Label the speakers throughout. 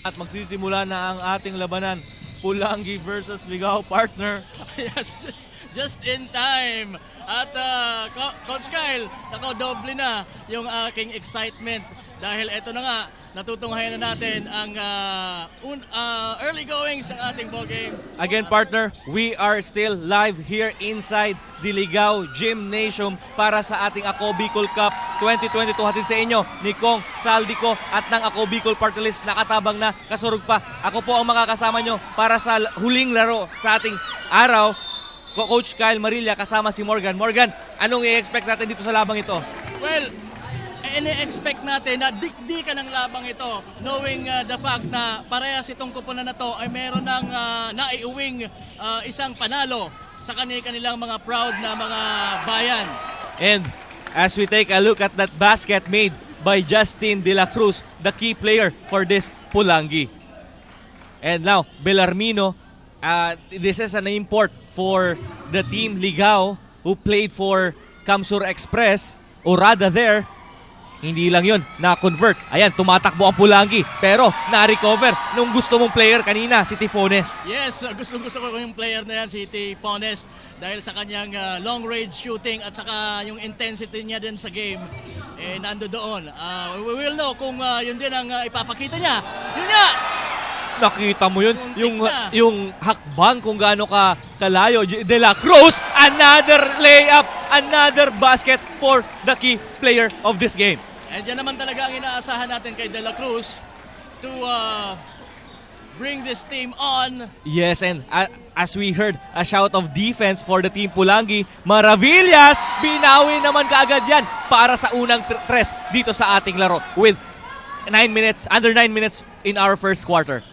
Speaker 1: At magsisimula na ang ating labanan. Pulangi versus Ligao, partner.
Speaker 2: Yes, just in time. At Coach Kyle, doble na yung aking excitement dahil eto na nga, natutunghayan na natin ang early goings ng ating ball game.
Speaker 1: Again, partner, we are still live here inside the Ligao Gymnasium para sa ating Ako Bicol Cup 2022. Hatid sa inyo ni Kong Saldico at ng Ako Bicol Party List. Nakatabang na, kasurog pa. Ako po ang makakasama nyo para sa huling laro sa ating araw. Coach Kyle Marilla kasama si Morgan. Morgan, anong i-expect natin dito sa labang ito?
Speaker 2: Well, ini-expect natin na dikdikan ng labang ito, knowing the fact na parehas itong kupunan na to ay meron ng naiuwing isang panalo sa kanilang mga proud na mga bayan.
Speaker 1: And as we take a look at that basket made by Justin De La Cruz, the key player for this Pulangi. And now, Bellarmino, this is an import for the team Ligao who played for Kamsur Express. Orada there. Hindi lang yun, na-convert. Ayan, tumatakbo ang Pulangi. Pero na-recover nung gusto mong player kanina, si Tipones.
Speaker 2: Yes, gusto ko yung player na yan, si Tipones, dahil sa kanyang long range shooting at saka yung intensity niya din sa game. Nando doon. We will know kung yun din ang ipapakita niya. Yun nga!
Speaker 1: Nakita mo yun, yung hakbang kung gaano ka kalayo. De La Cruz, another layup, another basket for the key player of this game.
Speaker 2: And yan naman talaga ang inaasahan natin kay De La Cruz to bring this team on.
Speaker 1: Yes, and as we heard, a shout of defense for the team Pulangi. Maravillas, binawi naman kaagad yan para sa unang tres dito sa ating laro with 9 minutes, under 9 minutes in our first quarter.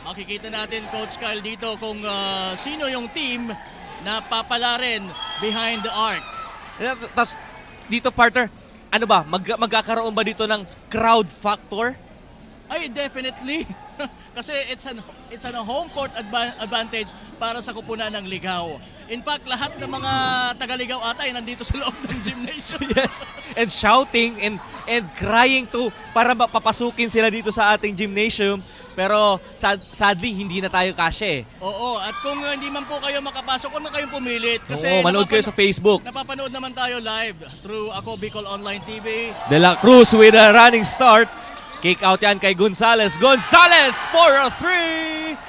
Speaker 2: Makikita natin, Coach Kyle, dito kung sino yung team na papala rin behind the arc.
Speaker 1: Tapos dito, partner, ano ba, magkakaroon ba dito ng crowd factor?
Speaker 2: Ay, definitely. Kasi it's an home court advantage para sa kupunan ng Ligao. In fact, lahat ng mga taga-Ligao ata ay nandito sa loob ng gymnasium.
Speaker 1: Yes, and shouting and crying to para papasukin sila dito sa ating gymnasium. Pero sadly, hindi na tayo kasya eh.
Speaker 2: Oo, at kung hindi man po kayo makapasok, huwag na kayong pumilit. Kasi
Speaker 1: Oo, manood kayo sa Facebook.
Speaker 2: Napapanood naman tayo live through Ako Bicol Online TV.
Speaker 1: De La Cruz with a running start. Kick out yan kay Gonzales. Gonzales for a 3!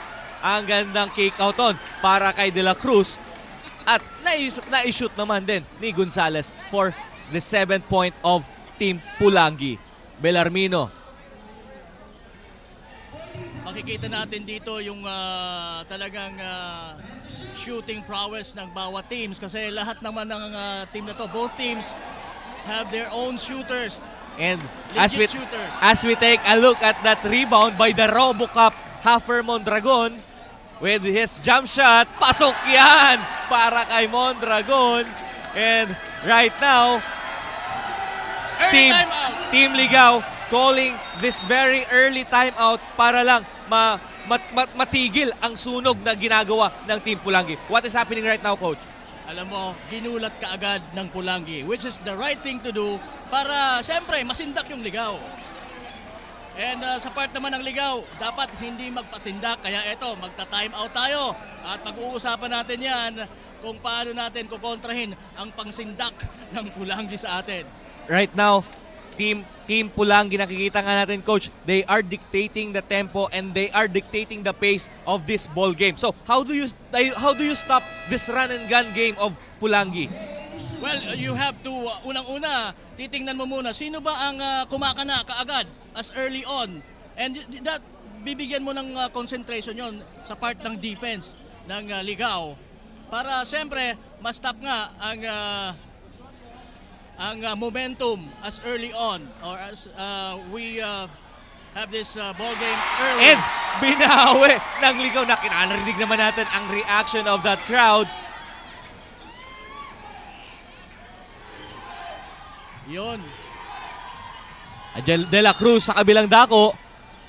Speaker 1: Ang gandang kick out on para kay De La Cruz. At na-shoot naman din ni Gonzales for the 7th point of Team Pulangi. Bellarmino.
Speaker 2: Makikita natin dito yung talagang shooting prowess ng bawat teams kasi lahat naman ng team na to, both teams have their own shooters.
Speaker 1: And
Speaker 2: shooters.
Speaker 1: as we take a look at that rebound by the RoboCop Haffer Mondragon with his jump shot, pasok yan para kay Mondragon. And right now, Team Ligao calling this very early timeout para lang matigil ang sunog na ginagawa ng Team Pulangi. What is happening right now, Coach?
Speaker 2: Alam mo, ginulat ka agad ng Pulangi, which is the right thing to do para siyempre masindak yung Ligao. And sa part naman ng Ligao, dapat hindi magpasindak. Kaya eto, magta-time out tayo at pag-uusapan natin yan kung paano natin kukontrahin ang pangsindak ng Pulangi sa atin.
Speaker 1: Right now, Team Pulangi, nakikita nga natin, Coach, they are dictating the tempo and they are dictating the pace of this ball game. So, how do you stop this run and gun game of Pulangi?
Speaker 2: Well, you have to, unang-una, titingnan mo muna, sino ba ang kumakana kaagad as early on? And that, bibigyan mo ng concentration yon sa part ng defense ng Ligao. Para siyempre, ma-stop nga ang momentum as early on or as we have this ball game early.
Speaker 1: And binawi ng Ligao na kinanarinig naman natin ang reaction of that crowd.
Speaker 2: Yun.
Speaker 1: De La Cruz sa kabilang dako.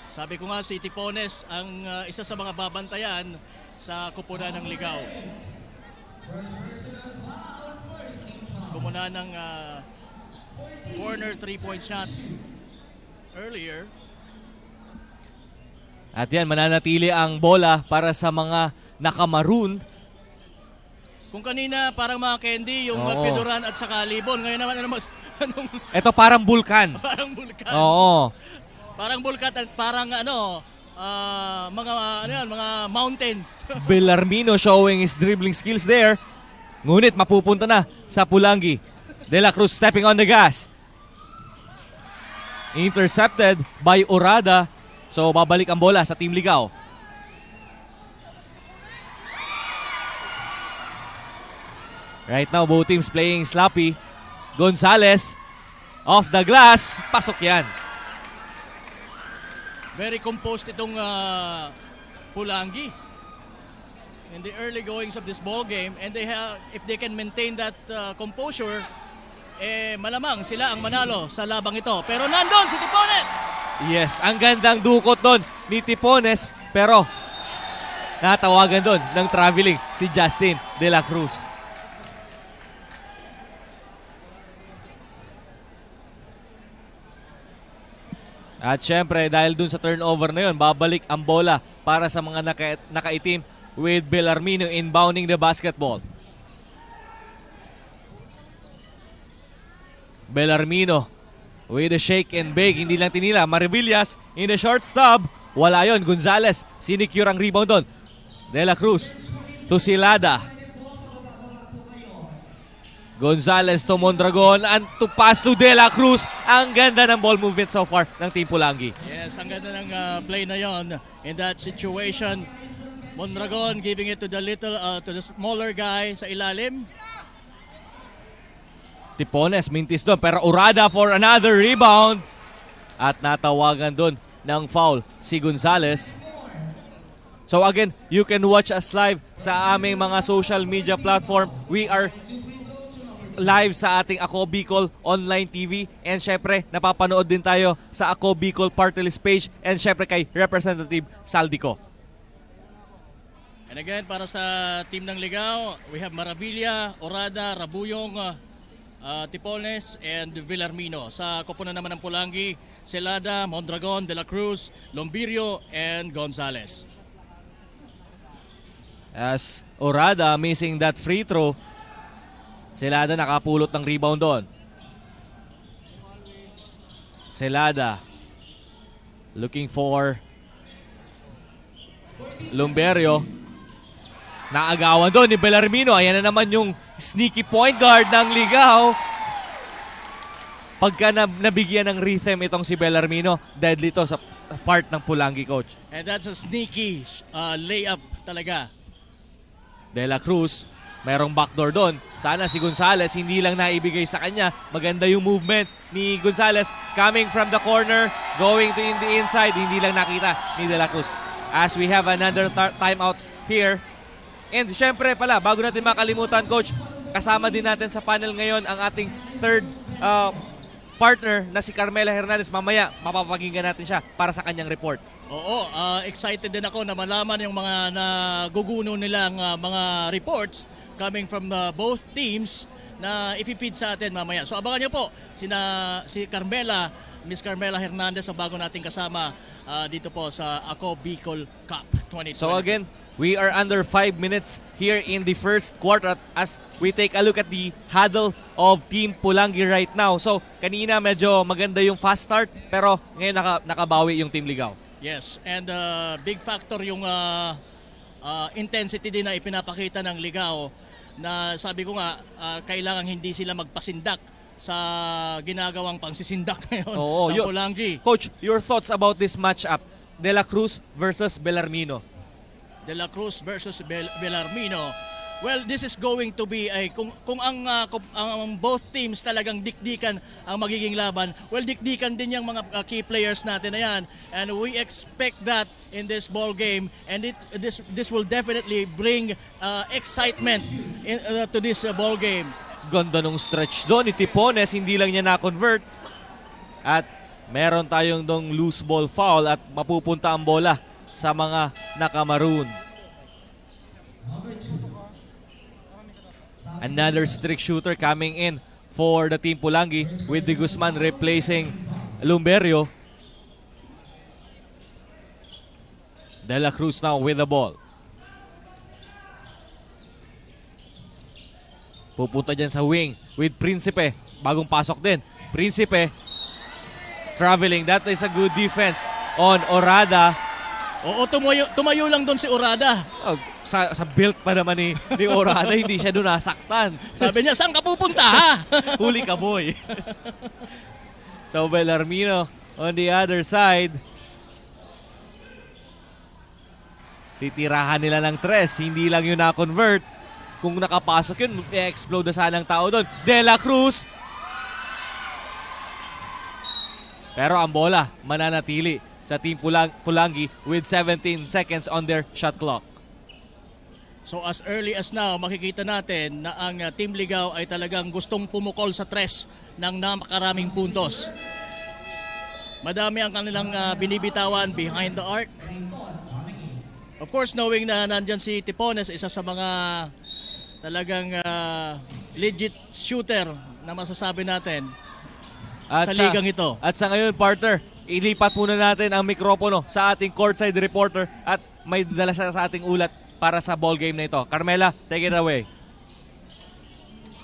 Speaker 2: Sabi ko nga si Tipones ang isa sa mga babantayan sa kupunan ng Ligao. Kumuna ng corner 3-point shot earlier.
Speaker 1: At yan, mananatili ang bola para sa mga naka-maroon.
Speaker 2: Kung kanina parang mga candy, yung
Speaker 1: Oo.
Speaker 2: piduran at saka libon. Ngayon naman ano mas anong
Speaker 1: Ito parang bulkan.
Speaker 2: parang bulkan.
Speaker 1: Oo.
Speaker 2: Parang bulkan at parang mga ano yan, mga mountains.
Speaker 1: Bellarmino showing his dribbling skills there. Ngunit mapupunta na sa Pulangi. De La Cruz stepping on the gas. Intercepted by Orada. So babalik ang bola sa Team Ligao. Right now both teams playing sloppy. Gonzales off the glass. Pasok yan.
Speaker 2: Very composed itong Pulangi in the early goings of this ball game, and if they can maintain that composure, malamang sila ang manalo sa labang ito. Pero nandun si Tipones!
Speaker 1: Yes, ang gandang dukot doon ni Tipones. Pero natawagan doon ng traveling si Justin De La Cruz. At syempre, dahil dun sa turnover na yun, babalik ang bola para sa mga nakaitim with Bellarmino inbounding the basketball. Bellarmino with a shake and bake. Hindi lang tinila. Marivillas in the short stop. Wala yon. Gonzales sinicure ang rebound doon. De La Cruz to Silada. Gonzales to Mondragon and to pass to De La Cruz. Ang ganda ng ball movement so far ng Team Pulangi.
Speaker 2: Yes, ang ganda ng play na yon in that situation. Mondragon giving it to the smaller guy sa ilalim.
Speaker 1: Tipones mintis doon pero Orada for another rebound. At natawagan doon ng foul si Gonzales. So again, you can watch us live sa aming mga social media platform. We are live sa ating Ako Bicol online TV, and syempre napapanood din tayo sa Ako Bicol Party List page, and syempre kay Representative Saldico.
Speaker 2: And again, para sa team ng Ligao, we have Maravilla, Orada, Rabuyong, Tipones, and Bellarmino. Sa koponan naman ng Pulangi, Celada, Mondragon, De La Cruz, Lombirio, and Gonzales.
Speaker 1: As Orada missing that free throw, Celada nakapulot ng rebound doon. Celada looking for Lumberio. Naagawan doon ni Bellarmino. Ayan na naman yung sneaky point guard ng Ligao. Pagka nabigyan ng rhythm itong si Bellarmino, deadly to sa part ng Pulangi, coach.
Speaker 2: And that's a sneaky layup talaga.
Speaker 1: De La Cruz, merong backdoor doon. Sana si Gonzales hindi lang naibigay sa kanya. Maganda yung movement ni Gonzales coming from the corner, going to in the inside. Hindi lang nakita ni De La Cruz. As we have another timeout here. And syempre pala, bago natin makalimutan, coach, kasama din natin sa panel ngayon ang ating third partner na si Carmela Hernandez. Mamaya mapapakinggan natin siya para sa kanyang report.
Speaker 2: Oo, excited din ako na malaman yung mga naguguno nilang mga reports coming from both teams na ipipid sa atin mamaya. So abangan nyo po si Carmela, Miss Carmela Hernandez ang bago nating kasama dito po sa Ako Bicol Cup 2020.
Speaker 1: So again, we are under 5 minutes here in the first quarter as we take a look at the huddle of Team Pulangi right now. So kanina medyo maganda yung fast start pero ngayon nakabawi yung Team Ligao.
Speaker 2: Yes, and big factor yung intensity din na ipinapakita ng Ligao na sabi ko nga kailangan hindi sila magpasindak sa ginagawang pangsisindak ngayon ng Pulangi.
Speaker 1: Coach, your thoughts about this matchup? De La Cruz versus Bellarmino.
Speaker 2: De La Cruz versus Bellarmino. Well, this is going to be kung ang both teams talagang dikdikan ang magiging laban. Well, dikdikan din yung mga key players natin na yan. And we expect that in this ball game, and this will definitely bring excitement to this ball game.
Speaker 1: Ganda nung stretch doon ni Tipones, hindi lang niya na-convert. At meron tayong dong loose ball foul at mapupunta ang bola sa mga nakamaroon. Another strict shooter coming in for the Team Pulangi with the Guzman replacing Lumberio. De La Cruz now with the ball. Pupunta dyan sa wing with Principe. Bagong pasok din. Principe traveling. That is a good defense on Orada.
Speaker 2: Oo, tumayo lang doon si Orada.
Speaker 1: Oh, sa build pa naman ni Orada, hindi siya doon nasaktan.
Speaker 2: Sabi niya, saan ka pupunta ha?
Speaker 1: Huli ka, boy. So Bellarmino on the other side. Titirahan nila ng tres. Hindi lang yun na-convert. Kung nakapasok yun, i-explode na sanang tao doon. De La Cruz. Pero ang bola mananatili sa Team Pulangi with 17 seconds on their shot clock.
Speaker 2: So as early as now, makikita natin na ang Team Ligaw ay talagang gustong pumukol sa tres ng napakaraming puntos. Madami ang kanilang binibitawan behind the arc. Of course, knowing na nandyan si Tipones, isa sa mga talagang legit shooter na masasabi natin sa ligang ito.
Speaker 1: At sa ngayon, partner, ilipat muna natin ang mikropono sa ating courtside reporter at may dala siya sa ating ulat para sa ball game na ito. Carmela, take it away.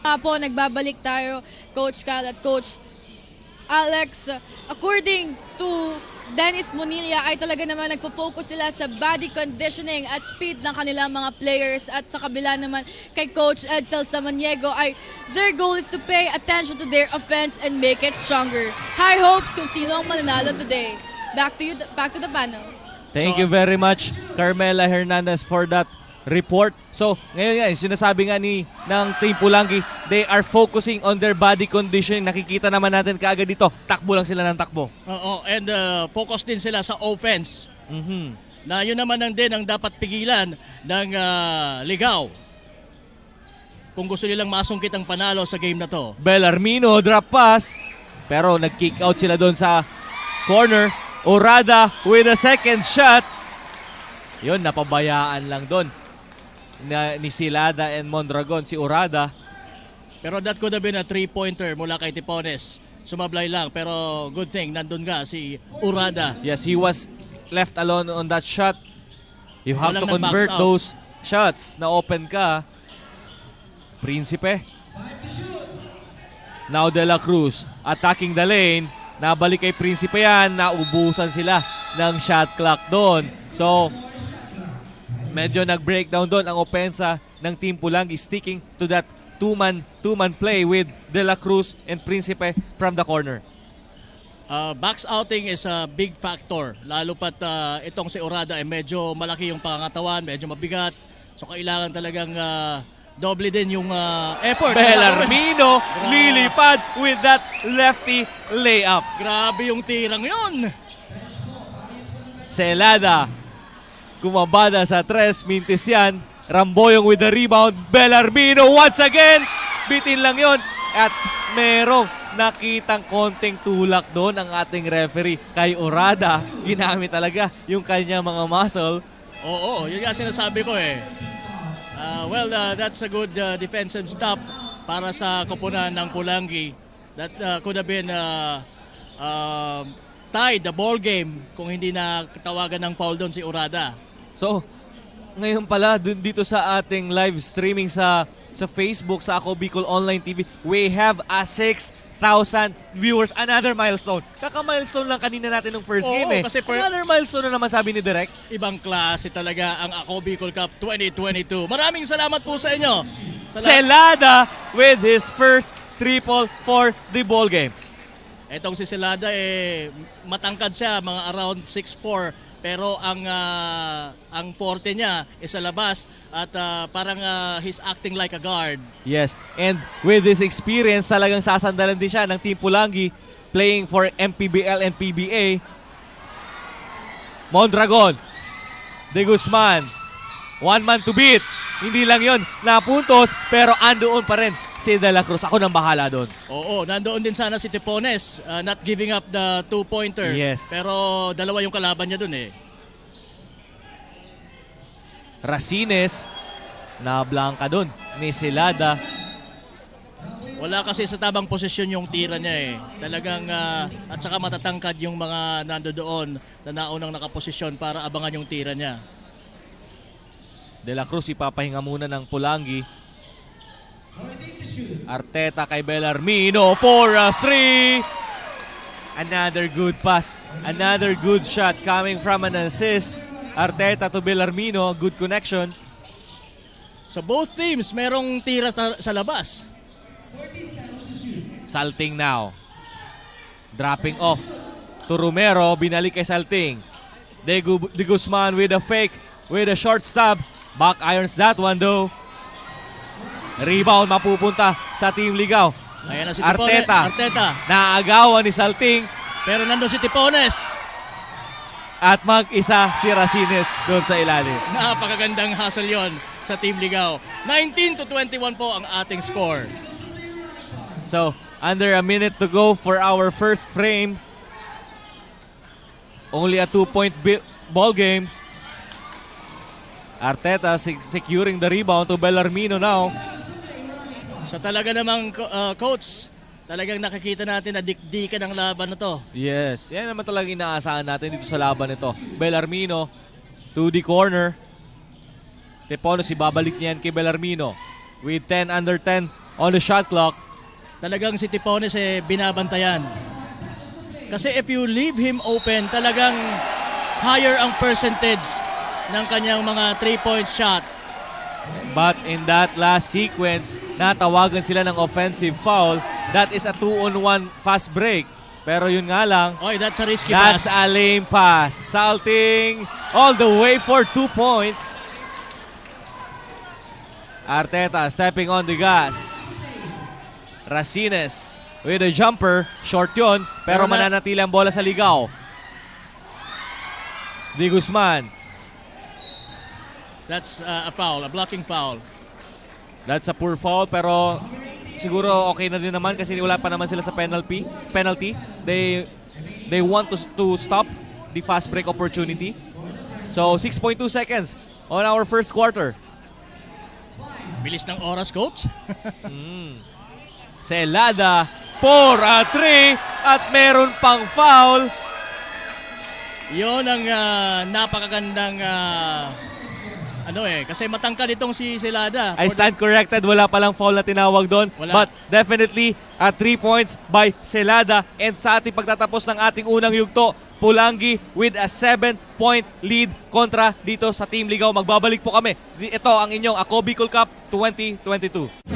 Speaker 3: Po, nagbabalik tayo, Coach Cal at Coach Alex. According to Dennis Munilla ay talaga naman nagpo-focus sila sa body conditioning at speed ng kanilang mga players, at sa kabila naman kay Coach Edsel Samaniego ay their goal is to pay attention to their offense and make it stronger. High hopes kung sino ang mananalo today. Back to the panel.
Speaker 1: Thank you very much, Carmela Hernandez, for that report. So, ngayon nga, sinasabi nga ng Team Pulangi, they are focusing on their body conditioning. Nakikita naman natin kaagad dito, takbo lang sila ng takbo.
Speaker 2: Oo, and focus din sila sa offense. Na yun naman din ang dapat pigilan ng Ligaw kung gusto nilang masungkit ang panalo sa game na to.
Speaker 1: Bellarmino, drop pass, pero nag-kick out sila doon sa corner. Orada with a second shot. Yun, napabayaan lang doon ni Silada and Mondragon, si Orada.
Speaker 2: Pero that could have been a 3-pointer mula kay Tipones. Sumablay lang, pero good thing nandun nga si Orada.
Speaker 1: Yes, he was left alone on that shot. You have
Speaker 2: Walang
Speaker 1: to convert
Speaker 2: nag-box out.
Speaker 1: those shots na open ka. Principe. Now De La Cruz attacking the lane. Nabalik kay Principe yan. Naubusan sila ng shot clock doon. So, medyo nag-breakdown doon ang opensa ng Team Pulangi, sticking to that two-man play with De La Cruz and Principe from the corner.
Speaker 2: Box outing is a big factor. Lalo pat itong si Orada ay medyo malaki yung pangangatawan, medyo mabigat. So kailangan talagang doble din yung effort.
Speaker 1: Bellarmino lilipad with that lefty layup.
Speaker 2: Grabe yung tirang yun.
Speaker 1: Celada kumabada sa tres, mintis yan. Ramboyong with the rebound. Bellarmino once again. Bitin lang yon. At merong nakitang konting tulak doon ang ating referee kay Orada. Ginamit talaga yung kanya mga muscle.
Speaker 2: Oo, yun nga sinasabi ko eh. That's a good defensive stop para sa koponan ng Pulangi. That could have been tied the ball game kung hindi na tawagan ng foul doon si Orada.
Speaker 1: So, ngayon pala dito sa ating live streaming sa Facebook, sa Ako Bicol Online TV, we have a 6,000 viewers. Another milestone. Kaka-milestone lang kanina natin ng first game eh.
Speaker 2: Kasi
Speaker 1: Another milestone na naman sabi ni Direk.
Speaker 2: Ibang klase talaga ang Ako Bicol Cup 2022. Maraming salamat po sa inyo.
Speaker 1: Celada with his first triple for the ball game.
Speaker 2: Etong si Celada matangkad siya, mga around 6'4", pero ang forte niya is sa labas at parang he's acting like a guard.
Speaker 1: Yes, and with this experience talagang sasandalan din siya ng Team Pulangi playing for MPBL and PBA. Mondragon, De Guzman, one man to beat. Hindi lang yon napuntos, pero andoon pa rin si De La Cruz. Ako nang bahala doon.
Speaker 2: Oo, nandoon din sana si Tipones, not giving up the 2-pointer.
Speaker 1: Yes.
Speaker 2: Pero dalawa yung kalaban niya doon eh.
Speaker 1: Racines, na blanca doon ni Celada.
Speaker 2: Wala kasi sa tabang posisyon yung tira niya eh. Talagang at saka matatangkad yung mga nandoon na naunang nakaposisyon para abangan yung tira niya.
Speaker 1: De La Cruz ipapahinga muna ng Pulangi. Arteta kay Bellarmino for a 3. Another good pass. Another good shot coming from an assist. Arteta to Bellarmino. Good connection.
Speaker 2: So both teams merong tira sa labas.
Speaker 1: Salting now. Dropping off to Romero. Binalik kay Salting. De Guzman with a fake. With a short stab. Back irons that one though. Rebound mapupunta sa Team Ligaw.
Speaker 2: Ayan na si
Speaker 1: Arteta.
Speaker 2: Arteta.
Speaker 1: Naagawan ni Salting.
Speaker 2: Pero nandun si Tipones.
Speaker 1: At mag-isa si Racines doon sa ilalim.
Speaker 2: Napakagandang hustle yon sa Team Ligaw. 19-21 po ang ating score.
Speaker 1: So, under a minute to go for our first frame. Only a 2-point ball game. Arteta securing the rebound to Bellarmino now.
Speaker 2: So talaga namang coach, talagang nakikita natin na dikdikan ang laban na to.
Speaker 1: Yes, yan naman talagang inaasahan natin dito sa laban nito. Bellarmino to the corner. Teponos ibabalik niyan kay Bellarmino with 10 under 10 on the shot clock.
Speaker 2: Talagang si Tipones binabantayan. Kasi if you leave him open, talagang higher ang percentage ng kanyang mga 3-point shot.
Speaker 1: But in that last sequence, natawagan sila ng offensive foul. That is a 2-on-1 fast break. Pero yun nga lang,
Speaker 2: Oy, that's a risky
Speaker 1: that's
Speaker 2: pass.
Speaker 1: a lame pass. Salting all the way for 2 points. Arteta stepping on the gas. Racines with a jumper. Short yun, pero mananatili ang bola sa Ligaw. De Guzman.
Speaker 2: That's a foul, a blocking foul.
Speaker 1: That's a poor foul, pero siguro okay na din naman kasi wala pa naman sila sa penalty. They want to stop the fast break opportunity. So 6.2 seconds on our first quarter.
Speaker 2: Bilis ng oras, coach.
Speaker 1: Celada for a 3 at meron pang foul.
Speaker 2: Yon ang napakagandang kasi matangkad itong si Celada.
Speaker 1: I stand corrected, wala palang foul na tinawag doon.
Speaker 2: Wala.
Speaker 1: But definitely 3 points by Celada. And sa ating pagtatapos ng ating unang yugto, Pulangi with a 7-point lead kontra dito sa Team Ligaw. Magbabalik po kami. Ito ang inyong Ako Bicol Cup 2022.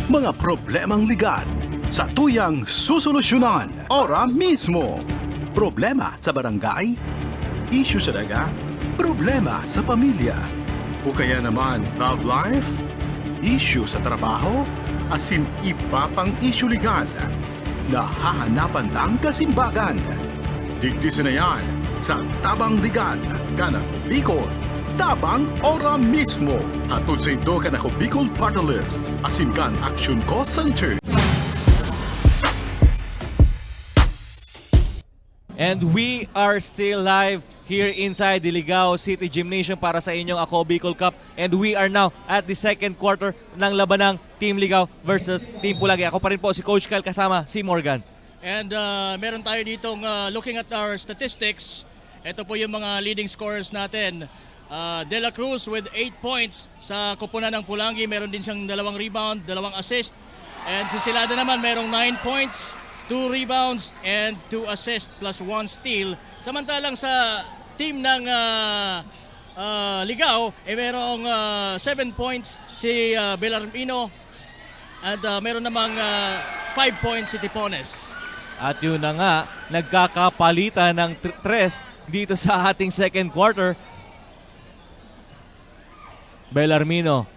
Speaker 4: Mga problemang legal sa tuyang susolusyonan ora mismo. Problema sa barangay, issue sa daga, problema sa pamilya, o kaya naman love life, issue sa trabaho, asin iba pang issue legal na hahanapan ng kasimbagan. Digdisin na yan sa Tabang Legal, Kanako Bicol, Tabang ora mismo. Atod sa ito Kanako Bicol Partner List, Asimkan Action Cost Center.
Speaker 1: And we are still live here inside the Ligao City Gymnasium para sa inyong Ako Bicol Cup. And we are now at the second quarter ng labanang Team Ligao versus Team Pulangi. Ako pa rin po si Coach Kyle kasama si Morgan.
Speaker 2: And meron tayo ditong looking at our statistics. Ito po yung mga leading scorers natin. De La Cruz with 8 points sa koponan ng Pulangi. Meron din siyang 2 rebound, 2 assist. And si Celada naman merong 9 points, 2 rebounds, and 2 assists plus 1 steal. Samantalang sa team ng Ligaw, merong 7 points si Bellarmino at meron namang 5 points si Tipones.
Speaker 1: At yun na nga, nagkakapalitan ng 3 dito sa ating second quarter. Bellarmino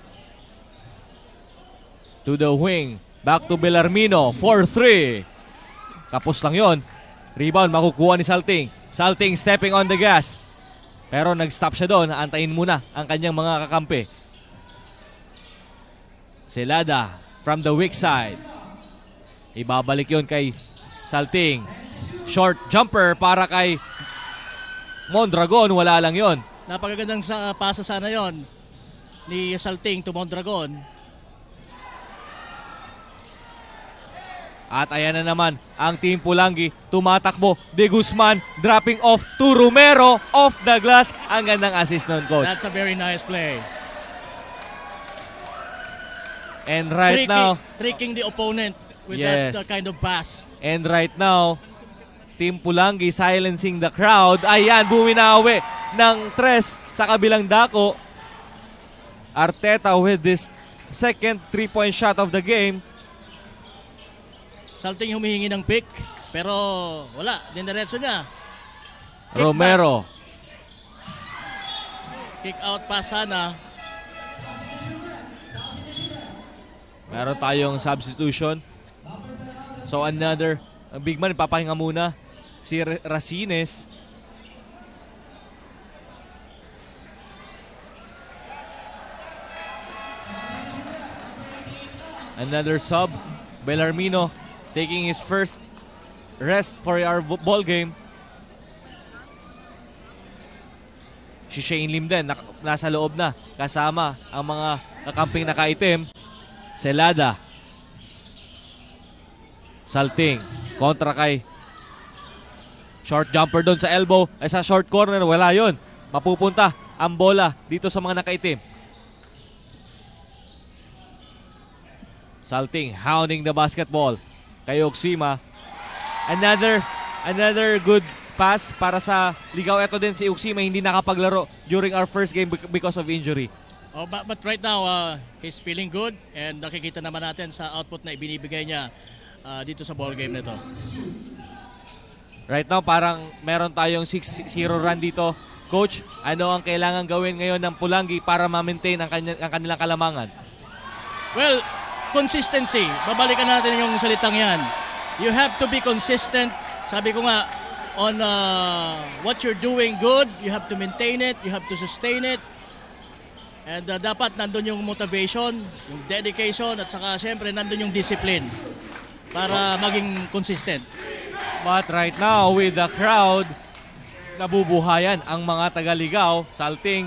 Speaker 1: to the wing. Back to Bellarmino. 4-3. Kapos lang yon. Rebound makukuha ni Salting. Salting stepping on the gas. Pero nag-stop siya doon. Antayin muna ang kanyang mga kakampi. Celada from the weak side. Ibabalik yon kay Salting. Short jumper para kay Mondragon. Wala lang yon.
Speaker 2: Napakagandang pasa sana yon ni Salting to Mondragon.
Speaker 1: At ayan na naman ang Team Pulangi tumatakbo. De Guzman dropping off to Romero off the glass. Ang gandang assist nun, coach.
Speaker 2: That's a very nice play.
Speaker 1: And right now,
Speaker 2: Tricking the opponent with
Speaker 1: Yes.
Speaker 2: that kind of pass.
Speaker 1: and right now, Team Pulangi silencing the crowd. Ayan, buminawi ng tres sa kabilang dako. Arteta with this second 3-point shot of the game.
Speaker 2: Salting humihingi ng pick, pero wala, diniretso niya. Kick
Speaker 1: Romero.
Speaker 2: Kick out pass sana.
Speaker 1: Meron tayong substitution. So another big man, papahinga muna si Racines. Another sub. Bellarmino taking his first rest for our ball game. Si Shane Lim din, nasa loob na kasama ang mga kakamping nakaitim. Celada. Salting. Kontra kay short jumper doon sa elbow. Ay sa short corner. Wala yon. Mapupunta ang bola dito sa mga nakaitim. Salting hounding the basketball kay Uksima. Another good pass para sa ligaw. Ito din si Uksima hindi nakapaglaro during our first game because of injury.
Speaker 2: Oh, but right now, he's feeling good and nakikita naman natin sa output na ibinibigay niya dito sa ball game nito.
Speaker 1: Right now, parang meron tayong 6-0 run dito. Coach, ano ang kailangan gawin ngayon ng Pulangi para ma-maintain ang kanilang kalamangan?
Speaker 2: Well, consistency. Babalikan natin yung salitang yan. You have to be consistent. Sabi ko nga, on what you're doing good, you have to maintain it, you have to sustain it. And dapat nandun yung motivation, yung dedication, at saka siyempre nandun yung discipline para maging consistent.
Speaker 1: But right now, with the crowd, nabubuhayan ang mga taga-ligaw. Salting,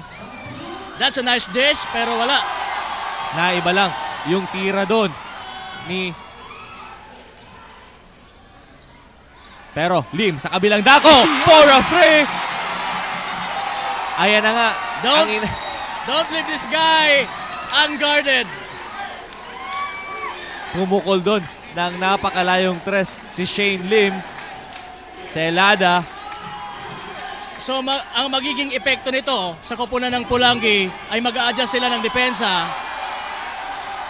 Speaker 2: That's a nice dish, pero wala.
Speaker 1: naiba lang yung tira doon ni... Pero Lim sa kabilang dako for a free. Ayan na nga.
Speaker 2: Don't leave this guy unguarded.
Speaker 1: Pumukol doon ng napakalayong tres si Shane Lim. Celada.
Speaker 2: So ang magiging epekto nito sa koponan ng Pulangi ay mag-a-adjust sila ng depensa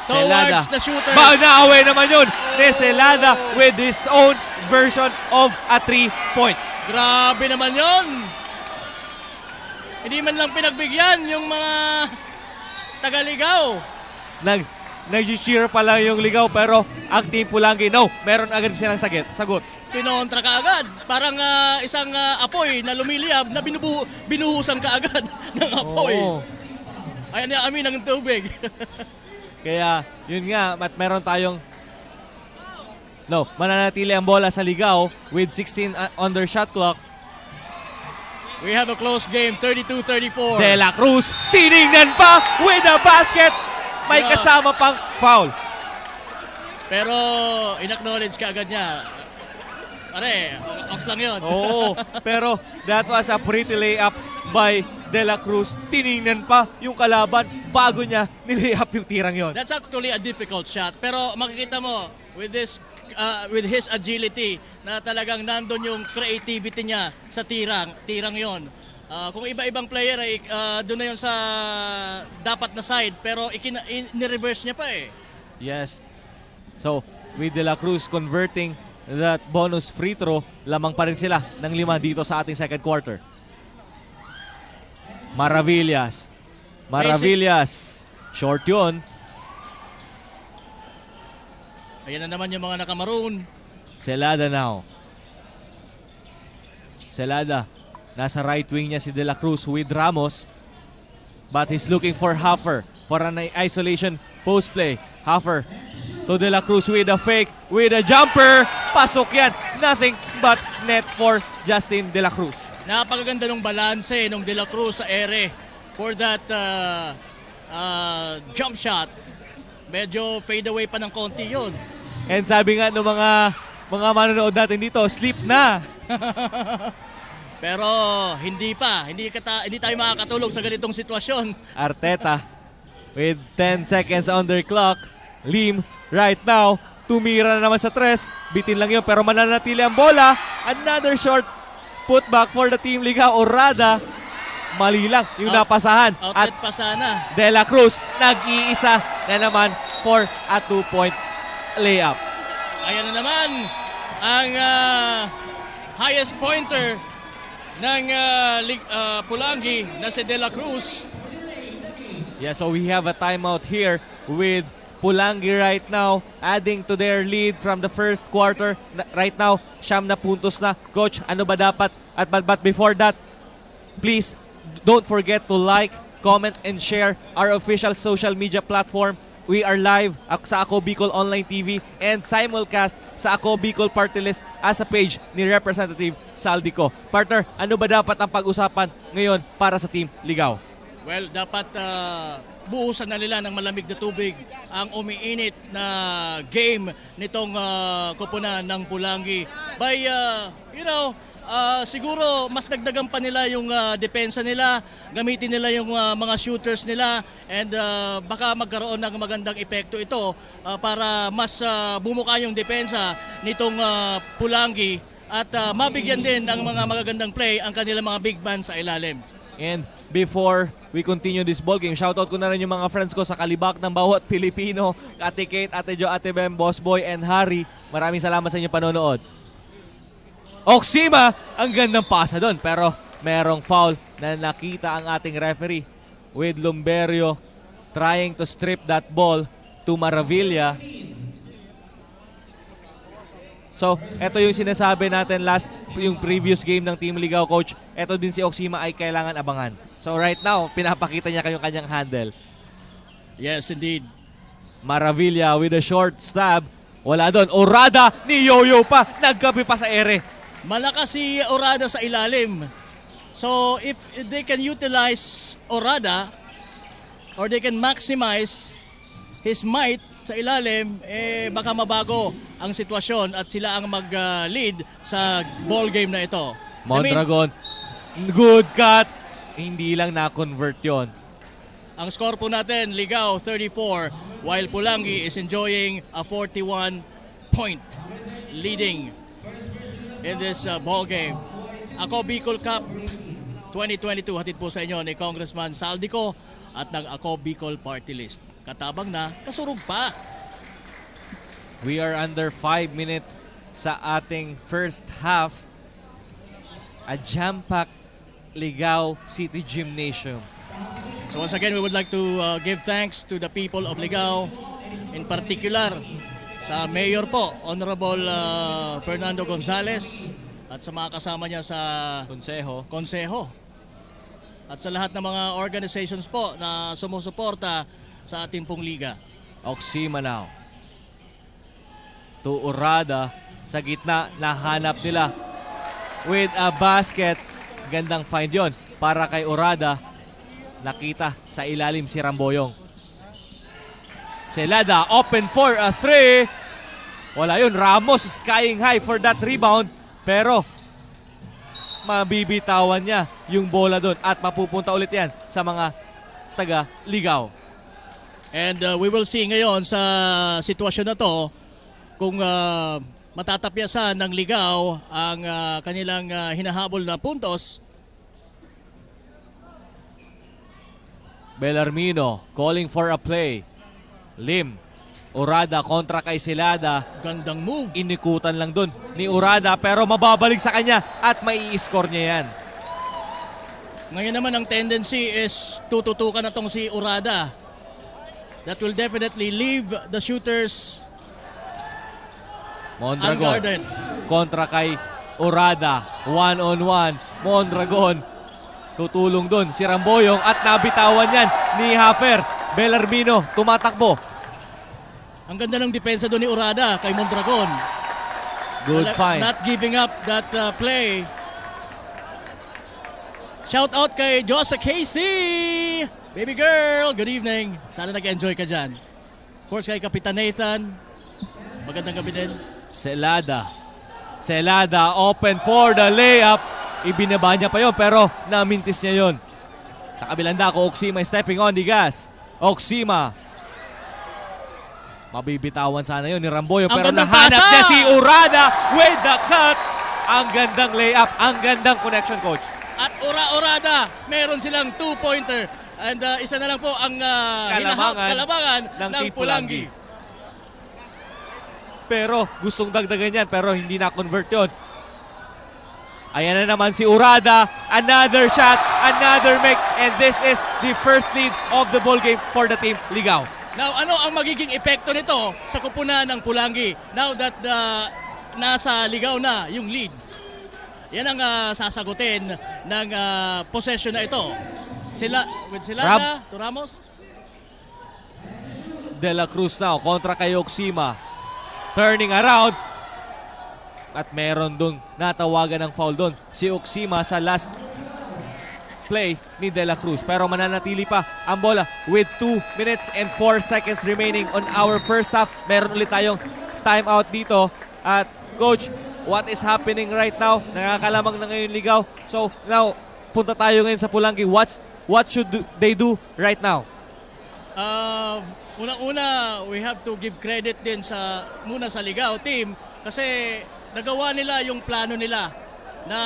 Speaker 2: towards the shooters.
Speaker 1: Naaway naman yun ni Celada with his own version of a 3 points.
Speaker 2: Grabe naman yon. Hindi man lang pinagbigyan yung mga tagaligaw.
Speaker 1: Nag-cheer pa lang yung ligaw pero ang Team Pulangi, no, meron agad silang sagot.
Speaker 2: Pinontra ka agad. Parang isang apoy na lumiliyab na binuhusan ka agad ng apoy.
Speaker 1: Oo.
Speaker 2: Ayan na kami ng tubig.
Speaker 1: Kaya yun nga, at meron tayong mananatili ang bola sa ligaw with 16 on their shot clock.
Speaker 2: We have a close game, 32-34.
Speaker 1: De La Cruz, tiningnan pa with a basket. May kasama pang foul.
Speaker 2: Pero in-acknowledge ka agad niya. Pare, ox lang yun.
Speaker 1: Oo, pero that was a pretty layup by De La Cruz. Tiningnan pa yung kalaban bago niya nilayup yung tirang yon.
Speaker 2: That's actually a difficult shot. Pero makikita mo, with his agility, na talagang nandun yung creativity niya sa tirang yon. Kung iba-ibang player ay doon na yun sa dapat na side, pero ni-reverse niya pa eh.
Speaker 1: Yes. So, with De La Cruz converting that bonus free throw, lamang pa rin sila ng 5 dito sa ating second quarter. Maravillas. Short yun.
Speaker 2: Ayan na naman yung mga nakamaroon.
Speaker 1: Celada now. Celada. Nasa right wing niya si De La Cruz with Ramos. But he's looking for Huffer for an isolation post play. Huffer to De La Cruz with a fake, with a jumper. Pasok yan. Nothing but net for Justin De La Cruz.
Speaker 2: Napakaganda ng balanse ng De La Cruz sa ere for that jump shot. Medyo fade away pa ng konti yun.
Speaker 1: And sabi nga ng mga manonood natin dito, sleep na.
Speaker 2: Pero hindi pa. Hindi tayo makakatulog sa ganitong sitwasyon.
Speaker 1: Arteta with 10 seconds on their clock. Lim right now, tumira na naman sa tres. Bitin lang yun pero mananatili ang bola. Another short putback for the Team Ligao. Orada, mali lang yung napasahan. At
Speaker 2: Outlet pa sana.
Speaker 1: De La Cruz, nag-iisa na naman for a 2-point layup.
Speaker 2: Ayan na naman ang highest pointer ng Pulangi na si De La Cruz.
Speaker 1: Yeah, so we have a timeout here with Pulangi right now, adding to their lead from the first quarter. Right now, 9 na puntos na. Coach, ano ba dapat? But before that, please don't forget to like, comment, and share our official social media platform. We are live sa Ako Bicol Online TV and simulcast sa Ako Bicol Party List as a page ni Representative Saldico. Partner, ano ba dapat ang pag-usapan ngayon para sa Team Ligao?
Speaker 2: Well, dapat buhusan na nila ng malamig na tubig ang umiinit na game nitong koponan ng Pulangi. By, siguro mas dagdagan pa nila yung depensa nila, gamitin nila yung mga shooters nila, and baka magkaroon ng magandang epekto ito para mas bumuka yung depensa nitong Pulangi at mabigyan din ng mga magagandang play ang kanilang mga big man sa ilalim.
Speaker 1: And before we continue this ball game, shoutout ko na rin yung mga friends ko sa kalibak ng bawat Pilipino, Ate Kate, Ate Jo, Ate Bem, Boss Boy, and Harry. Maraming salamat sa inyong panonood. Oxima, ang gandang pasa doon. Pero merong foul na nakita ang ating referee with Lumberio trying to strip that ball to Maravilla. So, eto yung sinasabi natin yung previous game ng Team Ligao, Coach. Eto din si Oxima ay kailangan abangan. So, right now, pinapakita niya kayong kanyang handle.
Speaker 2: Yes, indeed.
Speaker 1: Maravilla with a short stab. Wala doon. Orada ni Yoyo pa. Naggabi pa sa ere.
Speaker 2: Malakas si Orada sa ilalim. So, if they can utilize Orada or they can maximize his might sa ilalim, baka mabago ang sitwasyon at sila ang mag-lead sa ball game na ito.
Speaker 1: Mondragon, good cut. Hindi lang na-convert yon.
Speaker 2: Ang score po natin, Ligao 34, while Pulangi is enjoying a 41-point leading in this ball game. Ako Bicol Cup 2022 hatid po sa inyo ni Congressman Saldico at ng Ako Bicol Party List. Katabang na, kasurog pa.
Speaker 1: We are under 5 minutes sa ating first half. A jam-packed Ligao City Gymnasium.
Speaker 2: So once again, we would like to give thanks to the people of Ligao, in particular sa Mayor po, Honorable Fernando Gonzales, at sa mga kasama niya sa Konseho. At sa lahat ng mga organizations po na sumusuporta sa ating pong liga.
Speaker 1: Oxima now. To Orada. Sa gitna, nahanap nila. With a basket. Gandang find yon para kay Orada. Nakita sa ilalim si Ramboyong. Celada open for a 3. Wala yun. Ramos skying high for that rebound. Pero mabibitawan niya yung bola doon at mapupunta ulit yan sa mga taga Ligao.
Speaker 2: And we will see ngayon sa sitwasyon na to kung matatapyasan ng Ligao ang kanilang hinahabol na puntos.
Speaker 1: Bellarmino calling for a play. Lim. Orada kontra kay Celada.
Speaker 2: Gandang move.
Speaker 1: Inikutan lang dun ni Orada pero mababalik sa kanya at mai-score niya yan.
Speaker 2: Ngayon naman ang tendency is tututukan na tong si Urada. That will definitely leave the shooters
Speaker 1: Mondragon
Speaker 2: unguarded.
Speaker 1: kontra kay Urada. 1-on-1. Mondragon tutulong dun si Ramboyong at nabitawan yan ni Hafer. Bellarmino tumatakbo.
Speaker 2: Ang ganda ng depensa doon ni Urada kay Mondragon.
Speaker 1: Good find.
Speaker 2: Not giving up that play. Shout out kay Josa Casey! Baby girl, good evening. Sana nag-enjoy ka dyan. Of course kay Kapitan Nathan. Magandang gabi din.
Speaker 1: Celada. Celada open for the layup. Ibinaba niya pa yon pero namintis niya yon. Sa kabilang dako, Oksima is stepping on the gas. Oksima. Mabibitawan sana yon ni Ramboyo
Speaker 2: Ang
Speaker 1: pero
Speaker 2: gandang
Speaker 1: nahanap
Speaker 2: pasa!
Speaker 1: niya si Urada with the cut. Ang gandang layup, ang gandang connection, coach.
Speaker 2: At Urada, meron silang 2-pointer. And isa na lang po ang kalabangan ng
Speaker 1: Team
Speaker 2: Pulangi.
Speaker 1: Pero gustong dagdagan yan pero hindi na-convert yon. Ayan na naman si Urada. Another shot, another make. And this is the first lead of the ball game for the Team Ligao.
Speaker 2: Now, ano ang magiging epekto nito sa kupunan ng Pulangi now that nasa Ligao na yung lead? Yan ang sasagutin ng possession na ito. With Celada to Ramos.
Speaker 1: De La Cruz now kontra kay Oksima. Turning around. At meron dun natawagan ng foul dun. Si Oksima sa last play ni De La Cruz. Pero mananatili pa ang bola with 2 minutes and 4 seconds remaining on our first half. Meron ulit tayong timeout dito. At coach, what is happening right now? Nakakalamang na ngayon Ligao. So now, punta tayo ngayon sa Pulangi. What should they do right now?
Speaker 2: Unang-una, we have to give credit din muna sa Ligao team kasi nagawa nila yung plano nila na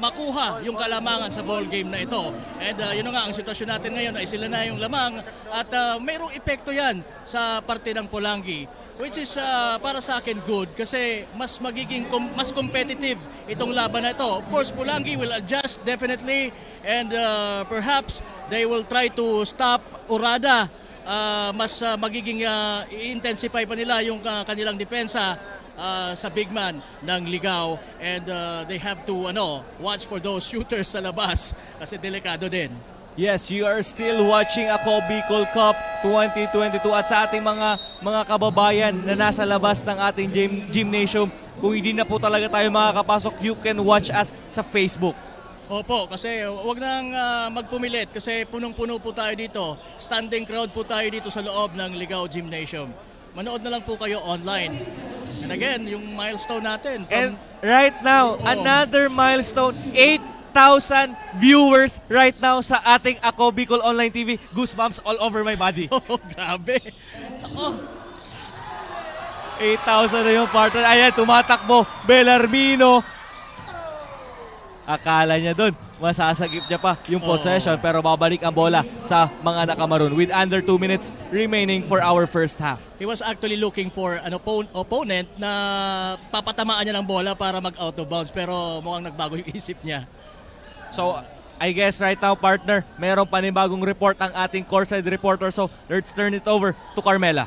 Speaker 2: makuha yung kalamangan sa ball game na ito. And yun na nga, ang sitwasyon natin ngayon ay sila na yung lamang at mayroong epekto yan sa parte ng Pulangi. Which is para sa akin good kasi mas magiging mas competitive itong laban na ito. Of course, Pulangi will adjust definitely and perhaps they will try to stop Urada. Mas magiging i-intensify pa nila yung kanilang depensa sa big man ng Ligao and they have to watch for those shooters sa labas kasi delikado din.
Speaker 1: Yes, you are still watching ako Bicol Cup 2022 at sa ating mga kababayan na nasa labas ng ating gymnasium, kung hindi na po talaga tayo makakapasok, you can watch us sa Facebook.
Speaker 2: Opo, kasi wag nang magpumilit kasi punong-puno po tayo dito. Standing crowd po tayo dito sa loob ng Ligao Gymnasium. Manood na lang po kayo online. And again, yung milestone natin.
Speaker 1: And right now, another milestone, 8,000 viewers right now sa ating Ako Bicol Online TV. Goosebumps all over my body.
Speaker 2: Oh, grabe. Ako.
Speaker 1: 8,000 na yung partner. Ayan, tumatakbo. Bellarmino. Akala niya doon, masasagip niya pa yung possession pero babalik ang bola sa mga nakamaroon with under 2 minutes remaining for our first half.
Speaker 2: He was actually looking for an opponent na papatamaan niya ng bola para mag-out of bounds pero mukhang nagbago yung isip niya.
Speaker 1: So, I guess right now, partner, mayroong panibagong report ang ating courtside reporter. So, let's turn it over to Carmela.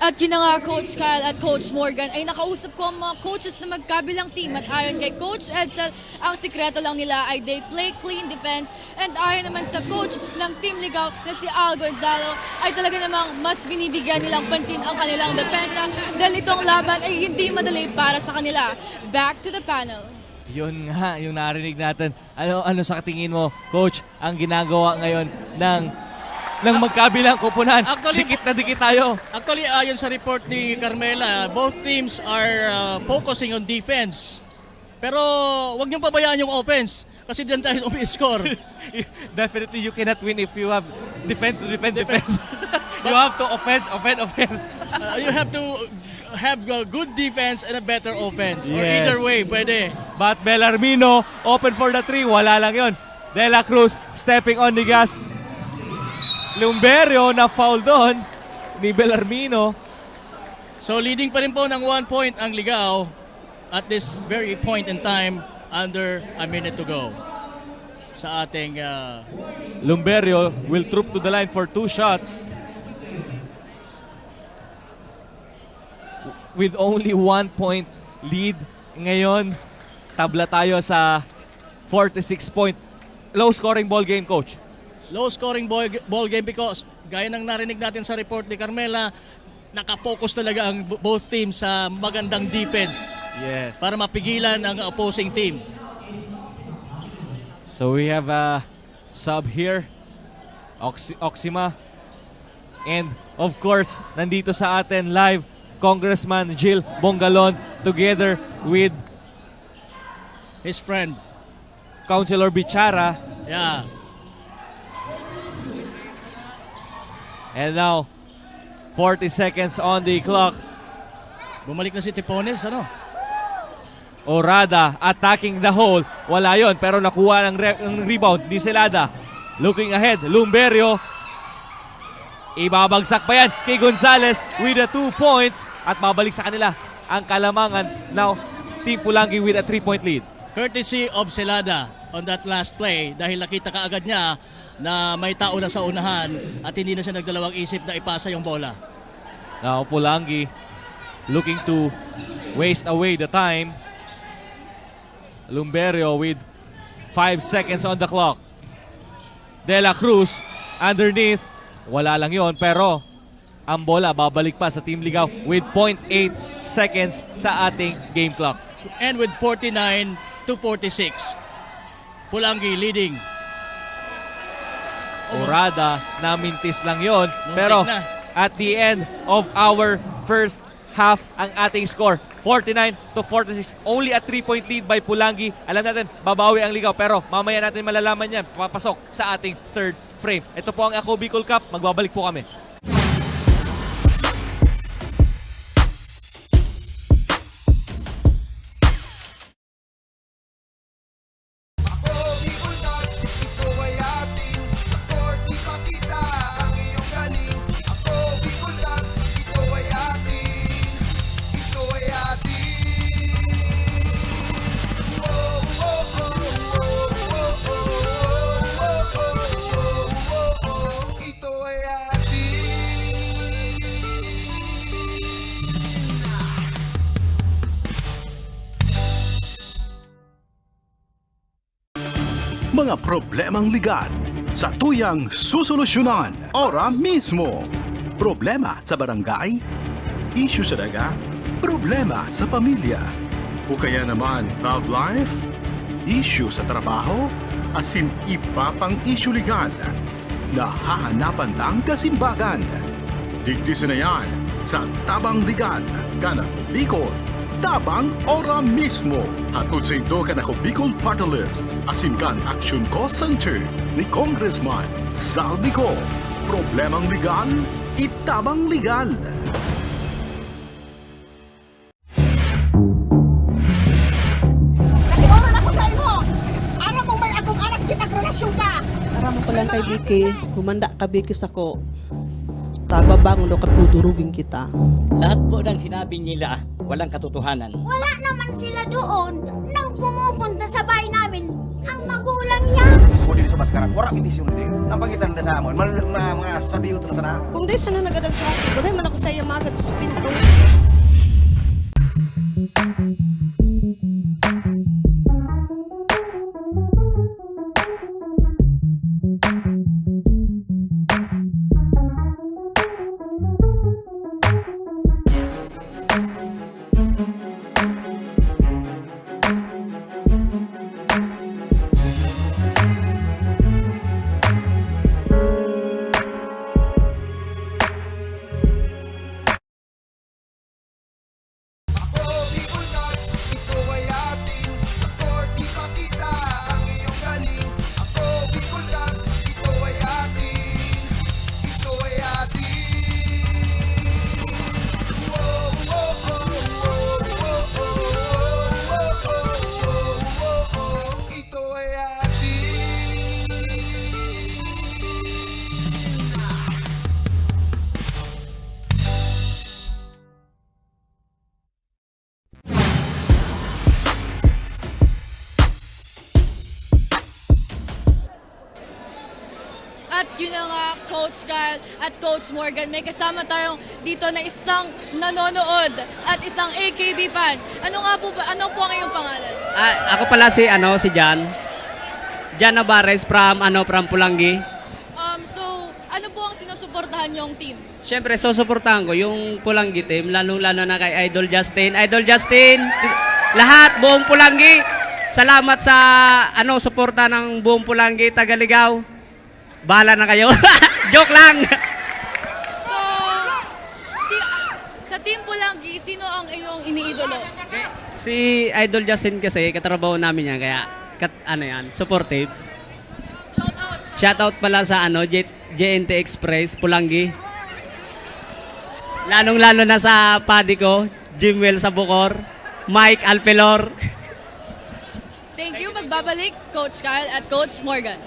Speaker 3: At yun na nga, Coach Kyle at Coach Morgan, ay nakausap ko ang mga coaches na magkabilang team. At ayon kay Coach Edsel, ang sikreto lang nila ay they play clean defense. And ayon naman sa coach ng Team Ligao na si Al Gonzalo, ay talaga namang mas binibigyan nilang pansin ang kanilang depensa dahil itong laban ay hindi madali para sa kanila. Back to the panel.
Speaker 1: Yun nga, yung narinig natin. Ano sa tingin mo, Coach, ang ginagawa ngayon ng magkabilang kupunan?
Speaker 2: Actually,
Speaker 1: Dikit na dikit tayo.
Speaker 2: Actually, ayon sa report ni Carmela, both teams are focusing on defense. Pero wag niyong pabayaan yung offense kasi diyan tayo umi-score.
Speaker 1: Definitely you cannot win if you have defend. You have to offense.
Speaker 2: You have to have a good defense and a better offense. Or
Speaker 1: Yes.
Speaker 2: either way, pwede.
Speaker 1: But Bellarmino open for the 3. Wala lang yon. De La Cruz stepping on the gas. Lumberio na foul doon ni Bellarmino.
Speaker 2: So leading pa rin po ng 1 point ang Ligao. at this very point in time under a minute to go sa ating
Speaker 1: Lumberio will troop to the line for 2 shots. With only 1 point lead ngayon, tabla tayo sa 46 point. Low scoring ball game, coach.
Speaker 2: low scoring ball game because gaya ng narinig natin sa report ni Carmela, nakapokus talaga ang both teams sa magandang defense
Speaker 1: Yes.
Speaker 2: para mapigilan ang opposing team.
Speaker 1: So we have a sub here, Oxima. And of course, nandito sa atin live, Congressman Jill Bongalon together with
Speaker 2: His friend.
Speaker 1: Councilor Bichara.
Speaker 2: Yeah.
Speaker 1: And now, 40 seconds on the clock.
Speaker 2: Bumalik na si Tipones, ano?
Speaker 1: Orada attacking the hole. Wala yon pero nakuha ng rebound ni Celada. Looking ahead, Lumberio. Ibabagsak pa yan kay Gonzales with the 2 points. At babalik sa kanila ang kalamangan. Now, Team Pulangi with a 3-point lead.
Speaker 2: Courtesy of Celada on that last play dahil nakita kaagad niya na may tao na sa unahan at hindi na siya nagdalawang isip na ipasa yung bola.
Speaker 1: Now, Pulangi looking to waste away the time. Lumberio with 5 seconds on the clock. De La Cruz underneath. Wala lang yon pero ang bola babalik pa sa Team Ligaw with 0.8 seconds sa ating game clock.
Speaker 2: And with 49 to 46, Pulangi leading.
Speaker 1: Orada na mintis lang yon pero
Speaker 2: na.
Speaker 1: at the end of our first half ang ating score 49 to 46, only a 3-point lead by Pulangi. Alam natin babawi ang Ligaw pero mamaya natin malalaman yan papasok sa ating third frame. Ito po ang Ako Bicol Cup, magbabalik po kami.
Speaker 5: Ito ay atin sa court, ipakita ang iyong galing. Ako Bicolab, ito ay atin. Ito ay atin. Oh, oh, oh, oh, oh, oh, oh, oh, oh. Ito ay atin.
Speaker 4: Mga problemang legal sa tuyang susolusyonan ora mismo. Problema sa barangay, issue sa daga, problema sa pamilya. O kaya naman love life, issue sa trabaho, asin iba pang issue legal. Nahahanapan ng kasimbagan. Digdisin na yan sa Tabang Legal, Kanako Bicol. Tabang ora mismo. Hatod sa ito Kanako Bicol Party List. Asin kan Action Cost Center ni Congressman Saldico. Problemang legal, itabang legal.
Speaker 6: Nag-oran ako sa imo. Ara mo may akong anak kitag-relasyon ka.
Speaker 7: Para mo palang kay Vicky, humanda ka Vicky sako. Tababang ulo katudurugin kita.
Speaker 8: Lahat po ng sinabi nila, walang katotohanan.
Speaker 9: Wala naman sila doon nang pumupunta sa bahay namin ang magulang niya.
Speaker 10: Kung dito sa Baskaran, wala mitisyon din. Nampagitan na sa amon, mga sabiyo na sana.
Speaker 7: Kung di sana nagadag sa akin, wala man ako sa iya magad sa pinto.
Speaker 3: yun na nga, Coach Kyle at Coach Morgan. May kasama tayong dito na isang nanonood at isang AKB fan. Ano po ang iyong pangalan?
Speaker 11: Ako pala si Jan. Jan Navarez from Pulangi.
Speaker 3: So, ano po ang sinusuportahan niyong team?
Speaker 11: Siyempre, susuportahan ko yung Pulangi team, lalo-lalo na kay Idol Justin. Idol Justin, lahat, buong Pulangi. Salamat sa suporta ng buong Pulangi, Tagaligaw. Bahala na kayo. Joke lang.
Speaker 3: So, sa team Pulangi, sino ang iyong iniidolo?
Speaker 11: Si Idol Justin kasi, katrabaho namin yan, kaya supportive.
Speaker 3: Shout out.
Speaker 11: Shoutout pala sa JNT Express, Pulangi. Lalong-lalo na sa padi ko, Jimwell sa Bukor, Mike Alpelor.
Speaker 3: Thank you. Magbabalik, Coach Kyle at Coach Morgan.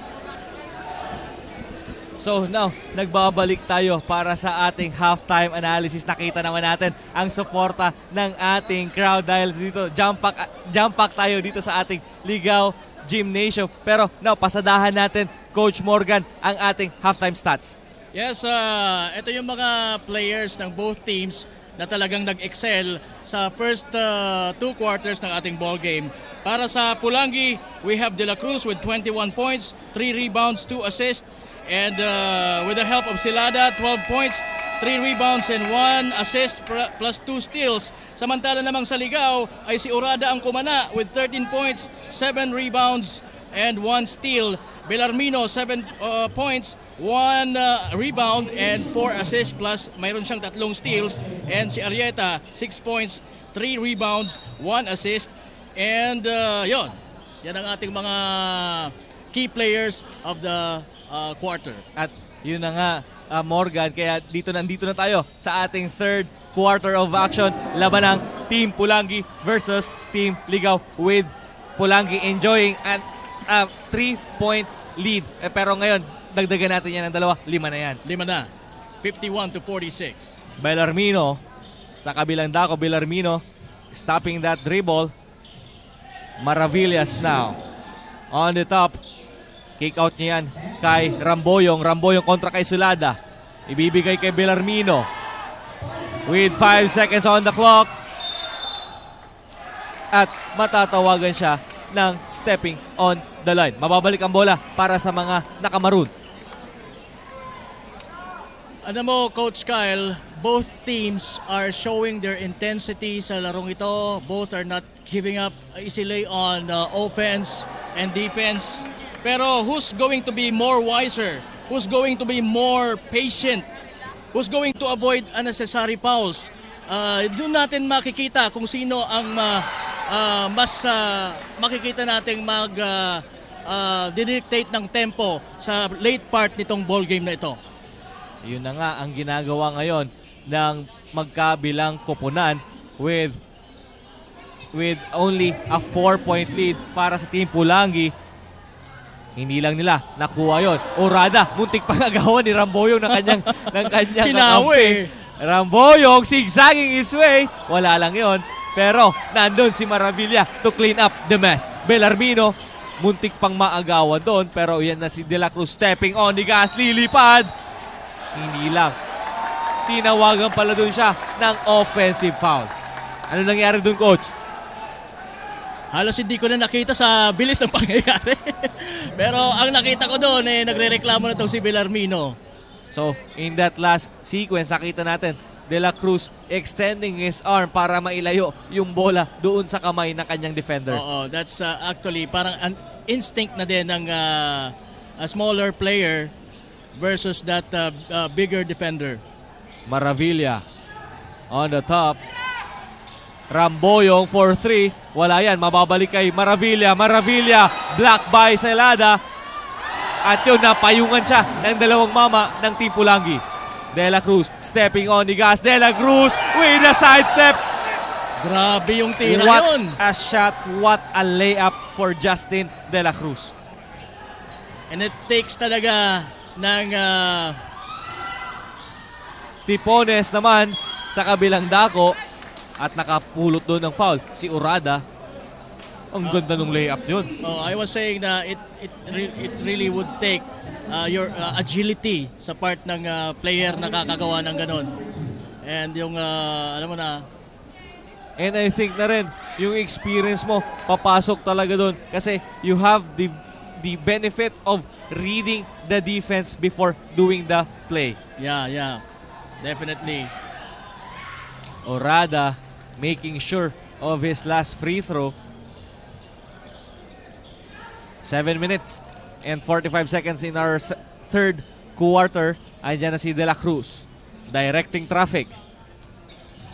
Speaker 1: So now, nagbabalik tayo para sa ating halftime analysis. Nakita naman natin ang suporta ng ating crowd dahil dito jump pack tayo dito sa ating Ligaw Gymnasium. Pero now, pasadahan natin, Coach Morgan, ang ating halftime stats.
Speaker 2: Yes, ito yung mga players ng both teams na talagang nag-excel sa first 2 quarters ng ating ball game. Para sa Pulangi, we have De La Cruz with 21 points, 3 rebounds, 2 assists. And with the help of Silada, 12 points, 3 rebounds and 1 assist plus 2 steals. Samantala namang sa Ligaw ay si Urada ang kumana with 13 points, 7 rebounds and 1 steal. Belarmino, 7 points, 1 rebound and 4 assists plus mayroon siyang 3 steals. And si Arieta, 6 points, 3 rebounds, 1 assist. And yan ang ating mga key players of the quarter.
Speaker 1: At yun na nga, Morgan, kaya nandito na tayo sa ating third quarter of action. Laban ng Team Pulangi versus Team Ligaw with Pulangi enjoying an 3-point lead. Pero ngayon, dagdagan natin yan ng 2, 5 na yan.
Speaker 2: 5 na, 51-46.
Speaker 1: Belarmino, sa kabilang dako, Belarmino stopping that dribble. Maravillas now on the top. Kick out niya yan kay Ramboyong. Ramboyong kontra kay Sulada. Ibibigay kay Belarmino. With 5 seconds on the clock. At matatawagan siya ng stepping on the line. Mababalik ang bola para sa mga nakamaroon.
Speaker 2: Ano mo, Coach Kyle, both teams are showing their intensity sa larong ito. Both are not giving up easily on offense and defense. Pero who's going to be more wiser? Who's going to be more patient? Who's going to avoid unnecessary fouls? Doon natin makikita kung sino ang mas makikita nating didictate ng tempo sa late part nitong ball game na ito.
Speaker 1: Yun na nga ang ginagawa ngayon ng magkabilang koponan with only a 4-point lead para sa Team Pulangi. Hindi lang nila nakuha yon. Urada, muntik pang agawan ni Ramboyong ng kanyang
Speaker 2: Pinawi.
Speaker 1: Ramboyong zigzagging his way. Wala lang yon. Pero nandun si Maravilla to clean up the mess. Belarmino, muntik pang maagawan doon. Pero yan na si De La Cruz stepping on the gas. Lilipad. Hindi lang. Tinawagan pala doon siya ng offensive foul. Ano nangyari doon, Coach?
Speaker 2: Halos hindi ko na nakita sa bilis ng pangyayari. Pero ang nakita ko doon, nagre-reklamo na itong si Belarmino.
Speaker 1: So, in that last sequence, nakita natin De La Cruz extending his arm para mailayo yung bola doon sa kamay ng kanyang defender.
Speaker 2: Oo, that's actually parang an instinct na din ng a smaller player versus that bigger defender.
Speaker 1: Maravilla on the top. Ramboyong for 3. Wala yan. Mababalik kay Maravilla. Maravilla block by Celada. At yun, napayungan siya ng dalawang mama ng Team Pulangi. De La Cruz stepping on the gas. De La Cruz with a sidestep.
Speaker 2: Grabe yung tira
Speaker 1: What
Speaker 2: yun.
Speaker 1: a shot. What a layup for Justin De La Cruz.
Speaker 2: And it takes talaga ng
Speaker 1: Tipones naman sa kabilang dako at nakapulot doon ng foul si Urada. Ang ganda ng layup yun.
Speaker 2: Oh, I was saying na it really would take your agility sa part ng player na kakagawa ng ganon. And yung alam mo na,
Speaker 1: And I think na rin, yung experience mo, papasok talaga doon. Kasi you have the benefit of reading the defense before doing the play.
Speaker 2: yeah, definitely.
Speaker 1: Orada making sure of his last free throw. 7 minutes and 45 seconds in our third quarter. Andiyan na si De La Cruz. Directing traffic.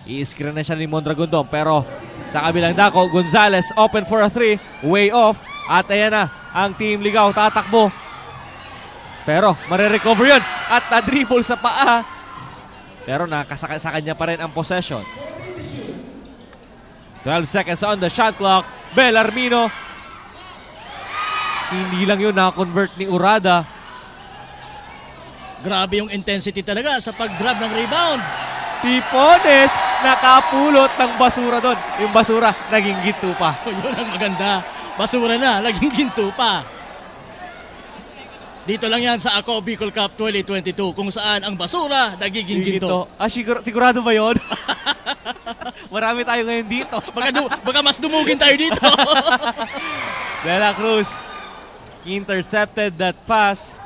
Speaker 1: I-screen na siya ni Mondragondon. Pero sa kabilang dako, Gonzales open for a 3. Way off. At ayan na, ang Team Ligaw tatakbo. Pero marirecover yun. At na-dribble sa paa. Pero nakasakay sa kanya pa rin ang possession. 12 seconds on the shot clock. Bellarmino. Hindi lang yun na-convert ni Orada.
Speaker 2: Grabe yung intensity talaga sa pag-grab ng rebound.
Speaker 1: Tipones nakapulot ng basura doon. Yung basura naging ginto pa.
Speaker 2: Yun ang maganda. Basura na, laging ginto pa. Dito lang yan sa Ako Bicol Cup 2022 kung saan ang basura nagiging ginto.
Speaker 1: Sigurado ba yun? Marami tayo ngayon dito.
Speaker 2: Baka mas dumugin tayo dito.
Speaker 1: De La Cruz intercepted that pass.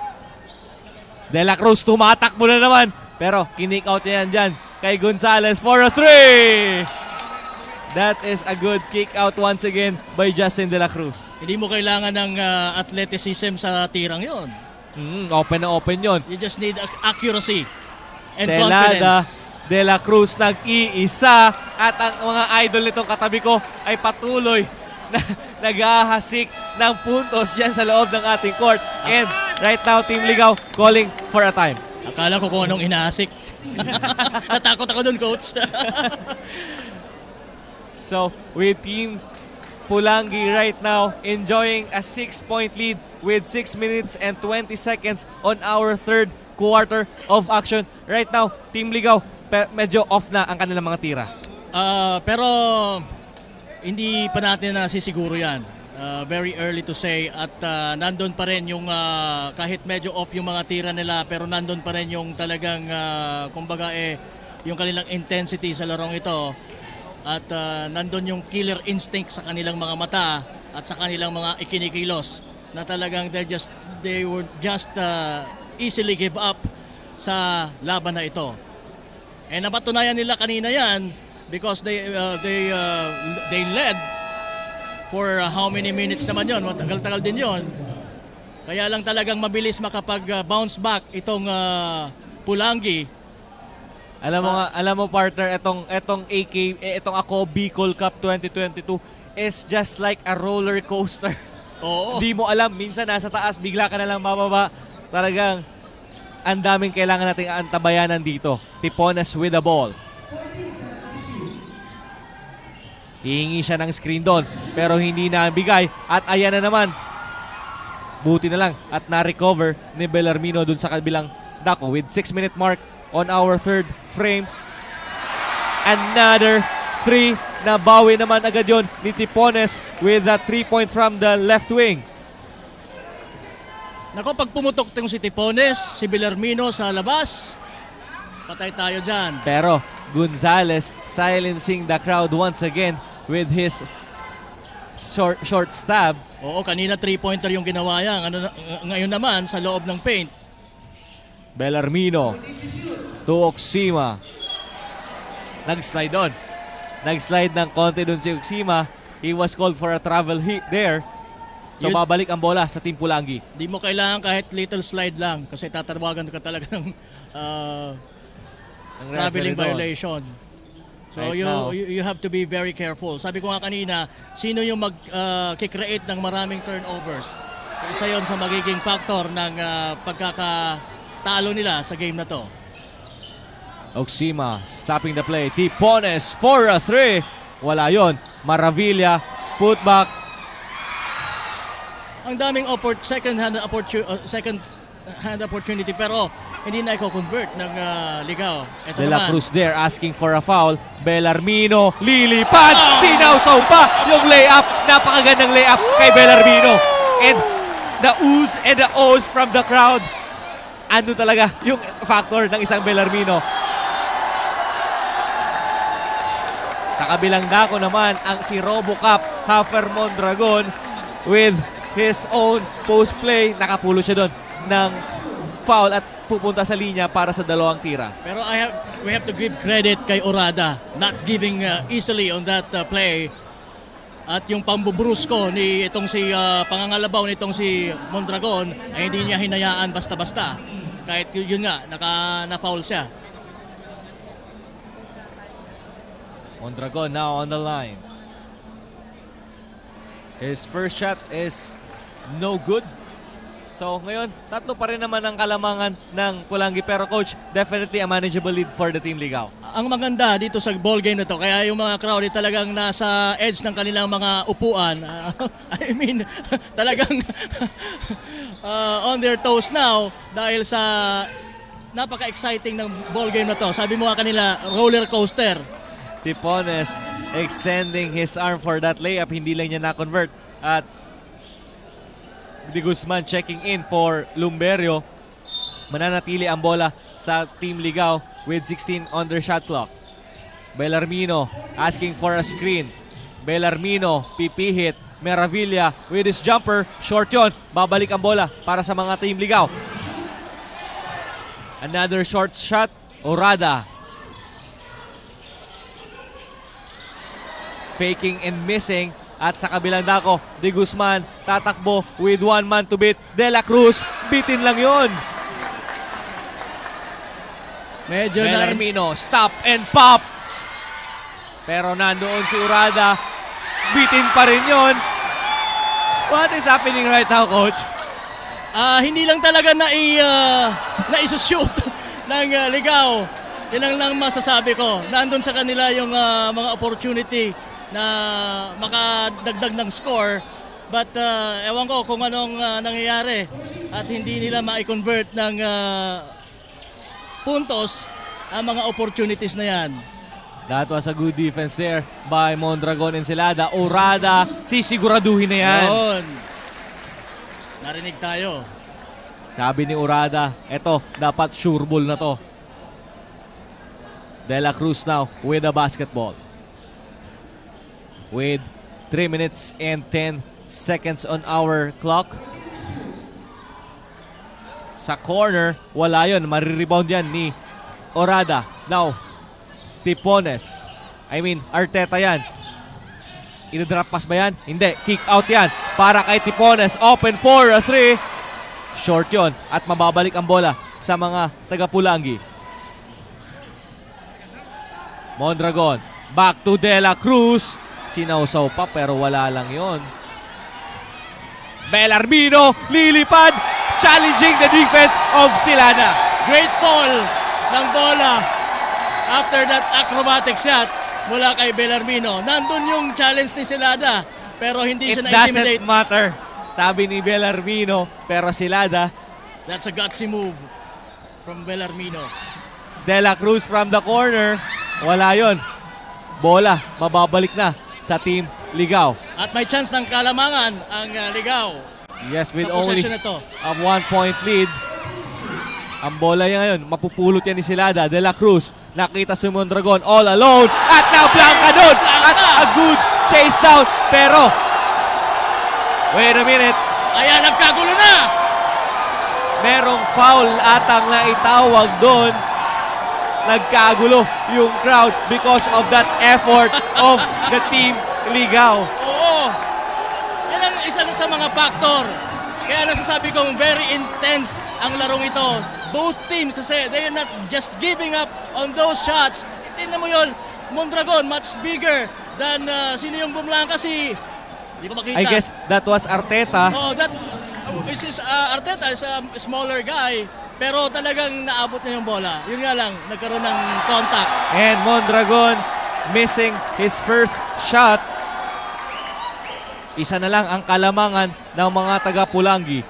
Speaker 1: De La Cruz tumatakbo na naman. Pero kinik out niya yan dyan kay Gonzales for a 3. That is a good kick out once again by Justin De La Cruz.
Speaker 2: Hindi mo kailangan ng athleticism sa tirang yon.
Speaker 1: Open na open yon.
Speaker 2: You just need accuracy and
Speaker 1: Celada,
Speaker 2: confidence.
Speaker 1: De La Cruz nag-iisa at ang mga idol nitong katabi ko ay patuloy na naghahasik ng puntos yan sa loob ng ating court. And right now, Team Ligaw calling for a time.
Speaker 2: Akala ko kung anong inaasik. Natakot ako dun, coach.
Speaker 1: So, with Team Pulangi right now enjoying a 6-point lead with 6 minutes and 20 seconds on our third quarter of action. Right now, Team Ligaw, medyo off na ang kanilang mga tira.
Speaker 2: Pero hindi pa natin nasisiguro yan. Very early to say at nandun pa rin yung kahit medyo off yung mga tira nila pero nandun pa rin yung talagang kumbaga yung kanilang intensity sa larong ito at nandun yung killer instinct sa kanilang mga mata at sa kanilang mga ikinikilos na talagang they were just easily give up sa laban na ito. And napatunayan nila kanina yan because they led for how many minutes naman yon? Matagal-tagal din yon. Kaya lang talagang mabilis makapag-bounce back itong Pulangi.
Speaker 1: Alam mo partner, itong Ako Bicol Cup 2022 is just like a roller coaster.
Speaker 2: Oo.
Speaker 1: Di mo alam, minsan nasa taas, bigla ka na lang bababa. Talagang ang daming kailangan nating antabayanan dito. Tipones with the ball. Hihingi siya ng screen doon pero hindi na bigay at ayan na naman. Buti na lang at na-recover ni Bellarmino dun sa kabilang dako with 6-minute mark on our third frame. Another 3 na bawi naman agad yon ni Tipones with a 3-point from the left wing.
Speaker 2: Nako, pag pumutok itong si Tipones, si Bellarmino sa labas, patay tayo dyan.
Speaker 1: Pero Gonzales silencing the crowd once again with his short stab.
Speaker 2: Oo, kanina 3-pointer yung ginawa yan. Ngayon naman sa loob ng paint.
Speaker 1: Bellarmino to Oxima. Nag-slide on. Nag-slide ng konti doon si Oxima. He was called for a travel hit there. So babalik ang bola sa Team Pulangi.
Speaker 2: Di mo kailangan kahit little slide lang kasi tatawagan ka talaga ng traveling violation. So
Speaker 1: right
Speaker 2: you have to be very careful. Sabi ko nga kanina, sino yung mag-create ng maraming turnovers? Isa yon sa magiging factor ng pagkakatalo nila sa game na to.
Speaker 1: Oxima stopping the play. Tipones for a 3. Wala yon. Maravilla putback.
Speaker 2: Ang daming second hand opportunity pero hindi na i-convert ng Ligao. Ito
Speaker 1: De La
Speaker 2: naman.
Speaker 1: Cruz there asking for a foul. Bellarmino, lilipad, sinawsaw pa yung layup. Napakagandang layup kay Bellarmino. And the oohs and the ohs from the crowd. Ano talaga yung factor ng isang Bellarmino. Sa kabilang dako naman ang si RoboCop Hafer Mondragon with his own post play. Nakapulo siya doon ng foul at pupunta sa linya para sa dalawang tira.
Speaker 2: Pero we have to give credit kay Orada, not giving easily on that play. At yung pambubrusko ni itong si pangangalabaw nitong si Mondragon ay hindi niya hinayaan basta-basta. Kahit yun nga, na-foul siya.
Speaker 1: Mondragon now on the line. His first shot is no good. So ngayon, tatlo pa rin naman ang kalamangan ng Pulangi. Pero coach, definitely a manageable lead for the Team Ligao.
Speaker 2: Ang maganda dito sa ball game na to, kaya yung mga crowd ay talagang nasa edge ng kanilang mga upuan. I mean, talagang on their toes now dahil sa napaka-exciting ng ball game na to. Sabi mo nga kanila, roller coaster.
Speaker 1: Tipones extending his arm for that layup. Hindi lang niya na-convert. At De Guzman checking in for Lumberio. Mananatili ang bola sa Team Ligao with 16 on their shot clock. Bellarmino asking for a screen. Bellarmino pipihit. Meravilla with his jumper. Short yun. Babalik ang bola para sa mga Team Ligao. Another short shot. Orada. Faking and missing. At sa kabilang dako, De Guzman tatakbo with one man to beat. De La Cruz, bitin lang yun.
Speaker 2: Medyo
Speaker 1: Bellarmino, stop and pop. Pero nandoon si Orada, bitin pa rin yun. What is happening right now, coach?
Speaker 2: Hindi lang talaga na-shoot ng Ligao. Yan ang lang masasabi ko. Nandun sa kanila yung mga opportunity na makadagdag ng score. But ewan ko kung anong nangyayari at hindi nila ma-convert ng puntos ang mga opportunities na yan.
Speaker 1: That was a good defense there by Mondragon Encelada. Orada, sisiguraduhin na yan.
Speaker 2: Yun. Narinig tayo.
Speaker 1: Sabi ni Orada, eto, dapat sure ball na to. De La Cruz now with the basketball. With 3 minutes and 10 seconds on our clock. Sa corner, wala yun. Marirebound yan ni Orada. Now, Tipones. Arteta yan. Ina-drop pass ba yan? Hindi. Kick out yan. Para kay Tipones. Open for a 3. Short yon. At mababalik ang bola sa mga taga-Pulangi. Mondragon. Back to De La Cruz. Sinawsaw pa pero wala lang yon. Bellarmino. Lilipad. Challenging the defense of Silana.
Speaker 2: Great fall ng bola after that acrobatic shot mula kay Bellarmino. Nandun yung challenge ni Silada pero hindi
Speaker 1: It
Speaker 2: siya na-intimidate.
Speaker 1: doesn't matter. Sabi ni Bellarmino. Pero Silada.
Speaker 2: That's a gutsy move from Bellarmino.
Speaker 1: De La Cruz from the corner. Wala yon. Bola. Mababalik na sa Team Ligao.
Speaker 2: At may chance ng kalamangan ang Ligao.
Speaker 1: Yes, with
Speaker 2: Sa
Speaker 1: only
Speaker 2: possession na to.
Speaker 1: a 1-point lead. Ang bola yan ngayon, mapupulot yan ni Silada. De La Cruz, nakita si Mondragon all alone. At na-blanca doon. At a good chase down. Pero, wait a minute.
Speaker 2: Kaya nagkagulo na!
Speaker 1: Merong foul atang na itawag doon. Nagkagulo yung crowd because of that effort of the Team Ligao.
Speaker 2: Oo. Yan ang isa sa mga factor. Kaya nasasabi kong very intense ang larong ito. Both teams kasi they are not just giving up on those shots. Tingnan mo yun, Mondragon much bigger than sino yung bumlangka hindi ko makita.
Speaker 1: I guess that was Arteta.
Speaker 2: Oh, which is Arteta is a smaller guy. Pero talagang naabot niya yung bola. Yun nga lang, nagkaroon ng contact.
Speaker 1: And Mondragon missing his first shot. Isa na lang ang kalamangan ng mga taga-Pulangi.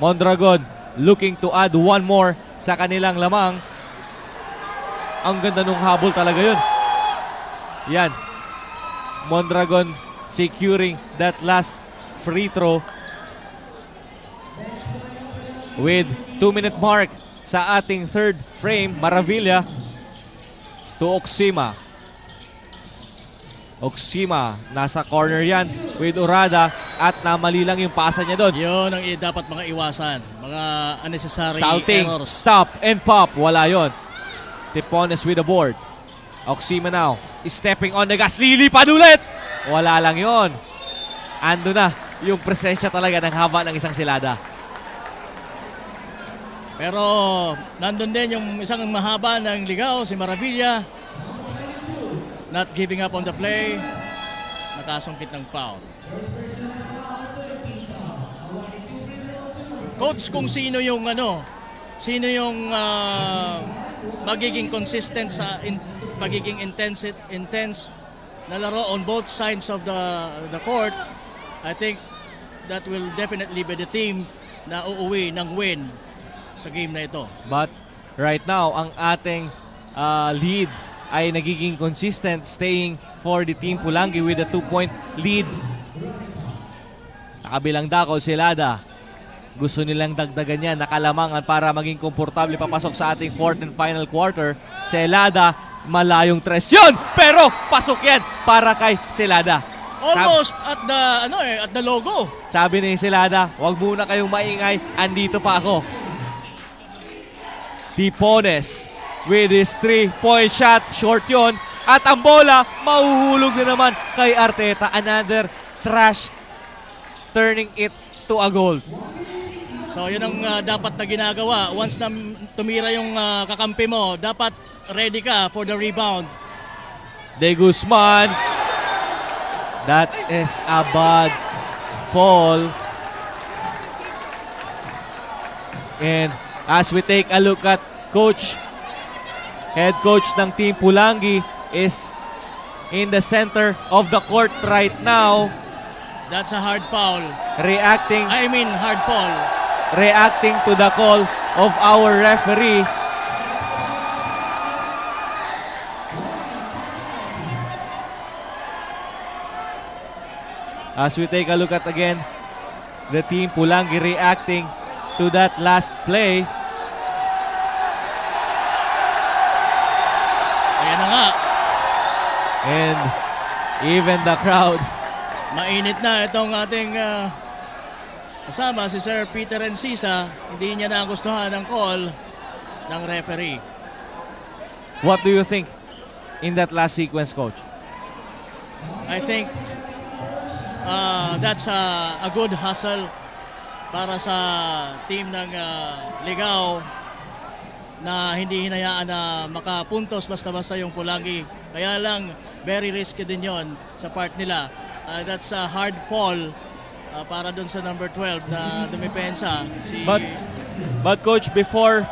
Speaker 1: Mondragon looking to add one more sa kanilang lamang. Ang ganda nung habol talaga yun. Yan. Mondragon securing that last free throw. With 2-minute mark sa ating third frame, Maravilla to Oxima. Oxima, nasa corner yan with Urada at namali lang yung pasa niya doon.
Speaker 2: Yun ang dapat mga iwasan. Mga unnecessary
Speaker 1: Salting,
Speaker 2: errors.
Speaker 1: stop and pop. Wala yon. Tipones with the board. Oxima now is stepping on the gas. Lilipad ulit. Wala lang yon. Ando na yung presensya talaga ng haba ng isang silada.
Speaker 2: Pero nandun din yung isang mahaba ng ligaw, si Maravilla. Not giving up on the play. Nakasungkit ng foul. Coach, kung sino yung magiging consistent sa pagiging intense na laro on both sides of the court, I think that will definitely be the team na uuwi ng win sa game na ito.
Speaker 1: But right now, ang ating lead ay nagiging consistent, staying for the Team Pulangi with a 2-point lead. Sa kabilang dako, Silada. Gusto nilang dagdagan yan, nakalamangan para maging komportable papasok sa ating fourth and final quarter. Silada, malayong tres yun, pero pasok yan para kay Silada.
Speaker 2: Almost at the logo.
Speaker 1: Sabi ni Silada, wag muna kayong maingay, andito pa ako. Tipones with his 3-point shot, short yon. At ang bola, mahuhulog na naman kay Arteta. Another trash, turning it to a goal.
Speaker 2: So yun ang dapat na ginagawa. Once na tumira yung kakampi mo, dapat ready ka for the rebound.
Speaker 1: De Guzman. That is a bad fall. And as we take a look at head coach ng Team Pulangi is in the center of the court right now.
Speaker 2: That's a hard foul. Hard fall.
Speaker 1: Reacting to the call of our referee. As we take a look at again, the Team Pulangi reacting to that last play.
Speaker 2: Ayan na nga.
Speaker 1: And even the crowd.
Speaker 2: Mainit na itong ating kasama, si Sir Peter Encisa. Hindi niya nagustuhan ang call ng referee.
Speaker 1: What do you think in that last sequence, Coach?
Speaker 2: I think that's a good hustle para sa team ng Ligao na hindi hinayaan na makapuntos basta-basta yung Pulangi. Kaya lang, very risky din yon sa part nila. That's a hard fall para dun sa number 12 na dumipensa.
Speaker 1: But Coach, before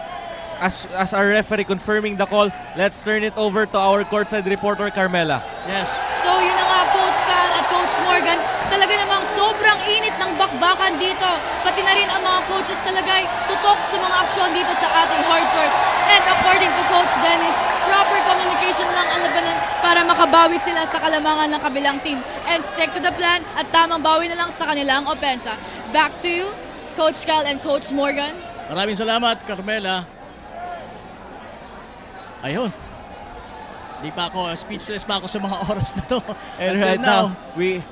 Speaker 1: as our referee confirming the call, let's turn it over to our courtside reporter, Carmela.
Speaker 2: Yes.
Speaker 3: So yun na nga, Coach Cal at Coach Morgan, talaga namang sobrang init ng bakbakan dito. Pati na rin ang mga coaches talagay tutok sa mga aksyon dito sa ating hardcourt. And according to Coach Dennis, proper communication lang ang labanan para makabawi sila sa kalamangan ng kabilang team. And stick to the plan at tamang bawi na lang sa kanilang opensa. Back to you, Coach Cal and Coach Morgan.
Speaker 2: Maraming salamat, Carmela. Ayun. Di pa ako, speechless pa ako sa mga oras na to.
Speaker 1: And right now,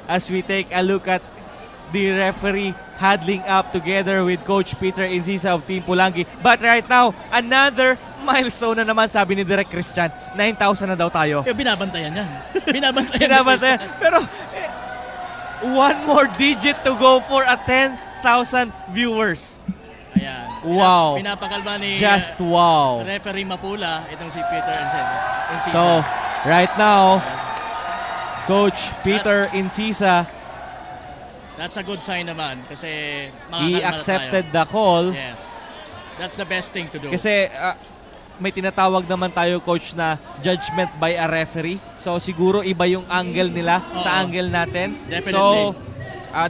Speaker 1: as we take a look at the referee huddling up together with Coach Peter Encisa of Team Pulangi. But right now, another milestone na naman, sabi ni Direk Christian. 9,000 na daw tayo.
Speaker 2: Binabantayan yan. Binabantayan.
Speaker 1: Binabantayan. Pero one more digit to go for a 10,000 viewers.
Speaker 2: Ayan.
Speaker 1: Wow.
Speaker 2: Pinapakalma ni
Speaker 1: Just wow.
Speaker 2: referee Mapula, itong si Peter Encisa.
Speaker 1: So, right now, Coach Peter Encisa,
Speaker 2: that's a good sign naman kasi
Speaker 1: he
Speaker 2: makakalma
Speaker 1: accepted
Speaker 2: tayo.
Speaker 1: the call.
Speaker 2: Yes. That's the best thing to do.
Speaker 1: Kasi may tinatawag naman tayo, Coach, na judgment by a referee. So, siguro iba yung angle nila sa angle natin.
Speaker 2: Definitely.
Speaker 1: So,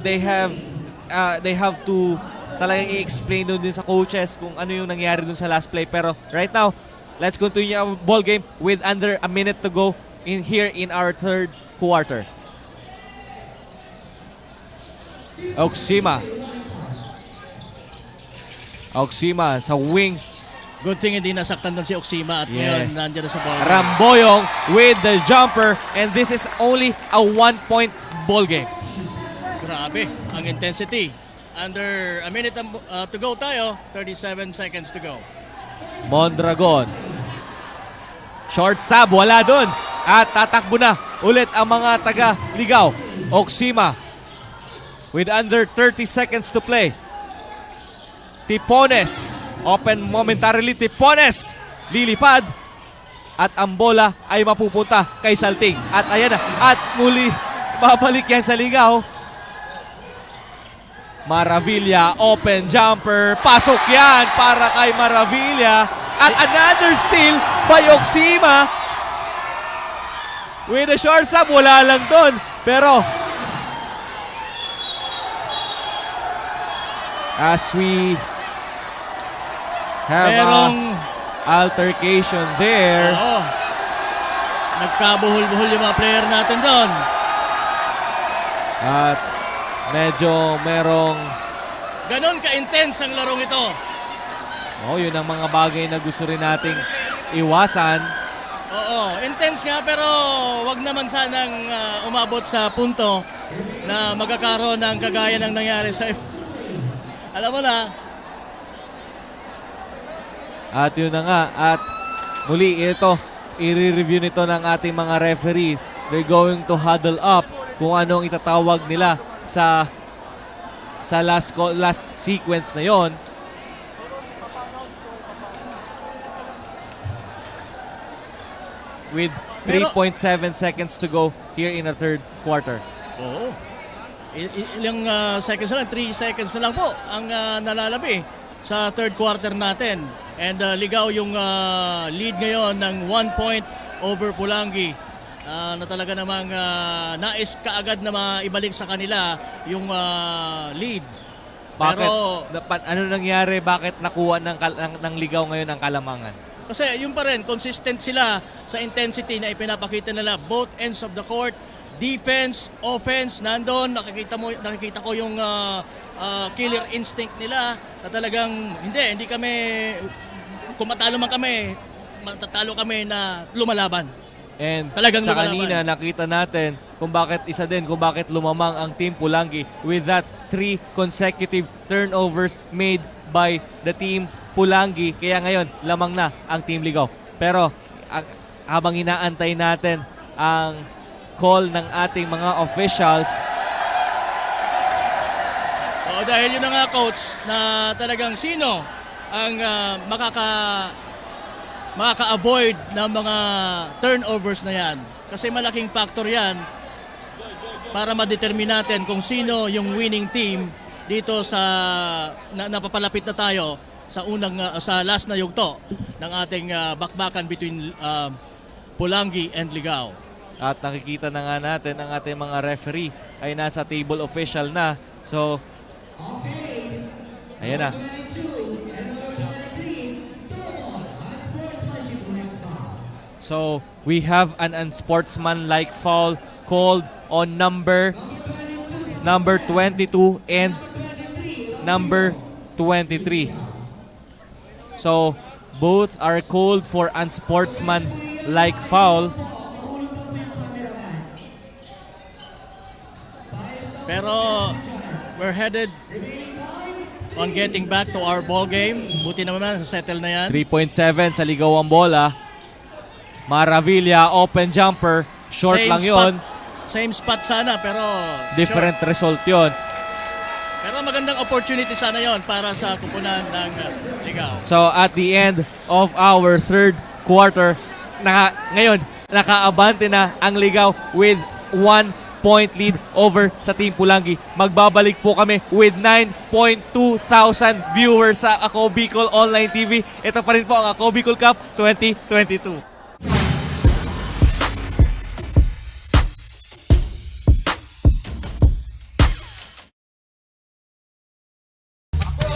Speaker 1: they have to talagang i-explain doon din sa coaches kung ano yung nangyari doon sa last play. Pero right now, let's continue our ball game with under a minute to go here in our third quarter. Oxima sa wing.
Speaker 2: Good thing hindi nasaktan doon si Oxima at ngayon
Speaker 1: Yes.
Speaker 2: nandiyan na sa ball.
Speaker 1: Ramboyong with the jumper, and this is only a 1-point ball game.
Speaker 2: Grabe ang intensity. Under a minute to go tayo, 37 seconds to go.
Speaker 1: Mondragon. Short stab, wala doon. At tatakbo na ulit ang mga taga-Ligaw. Oxima with under 30 seconds to play. Tipones. Open momentarily. Tipones. Lilipad. At ang bola ay mapupunta kay Salting. At ayan na. At muli babalik yan sa Ligaw. Maravilla. Open jumper. Pasok yan para kay Maravilla. At another steal by Oxima. With a short sub. Wala lang doon. Pero as we have
Speaker 2: Merong
Speaker 1: altercation there.
Speaker 2: Oo. Nagkabuhol-buhol yung mga player natin doon.
Speaker 1: At medyo merong
Speaker 2: Ganon ka-intense ang larong ito.
Speaker 1: yun ang mga bagay na gusto rin nating iwasan.
Speaker 2: Oo, intense nga pero wag naman sanang umabot sa punto na magkakaroon ng kagaya ng nangyari sa alam mo na.
Speaker 1: At yun na nga. At muli ito, i-review nito ng ating mga referee. They're going to huddle up kung anong itatawag nila sa last sequence na yon. With 3.7 seconds to go here in the third quarter.
Speaker 2: Oo. Ilang seconds na lang, 3 seconds na lang po ang nalalabi sa third quarter natin. And Ligaw yung lead ngayon ng 1 point over Pulangi. Na talaga namang nais kaagad na maibalik sa kanila yung lead.
Speaker 1: Bakit?
Speaker 2: Pero
Speaker 1: Ano nangyari? Bakit nakuha ng Ligaw ngayon ang kalamangan?
Speaker 2: kasi yung pa rin, consistent sila sa intensity na ipinapakita nila both ends of the court. Defense, offense, nandun, nakikita ko yung killer instinct nila na talagang hindi kami, kung matalo man kami, matatalo kami na lumalaban.
Speaker 1: And
Speaker 2: Talagang
Speaker 1: sa
Speaker 2: lumalaban.
Speaker 1: kanina nakita natin kung bakit lumamang ang Team Pulangi with that 3 consecutive turnovers made by the Team Pulangi. Kaya ngayon lamang na ang Team Ligaw. Pero habang inaantay natin ang call ng ating mga officials.
Speaker 2: Dahil yun na nga coach na talagang sino ang makaka-avoid ng mga turnovers na yan. Kasi malaking factor yan para ma-determine natin kung sino yung winning team dito sa napapalapit na tayo sa sa last na yugto ng ating bakbakan between Pulangi and Ligaw.
Speaker 1: At nakikita na nga natin ang ating mga referee ay nasa table official na. So, ayan na. So, we have an unsportsmanlike foul called on number 22 and number 23. So, both are called for unsportsmanlike foul.
Speaker 2: Pero we're headed on getting back to our ball game. Buti naman settle na yan.
Speaker 1: 3.7 sa Ligaw ang bola. Maravilla, open jumper. Short
Speaker 2: Same
Speaker 1: lang yon.
Speaker 2: Same spot sana pero
Speaker 1: Different
Speaker 2: short.
Speaker 1: result yon.
Speaker 2: Pero magandang opportunity sana yon para sa kupunan ng Ligaw.
Speaker 1: So at the end of our third quarter, ngayon nakaabante na ang Ligaw with 1 point lead over sa Team Pulangi. Magbabalik po kami with 9.2 thousand viewers sa Ako Bicol Online TV. Ito pa rin po ang Ako Bicol Cup 2022.
Speaker 5: Ako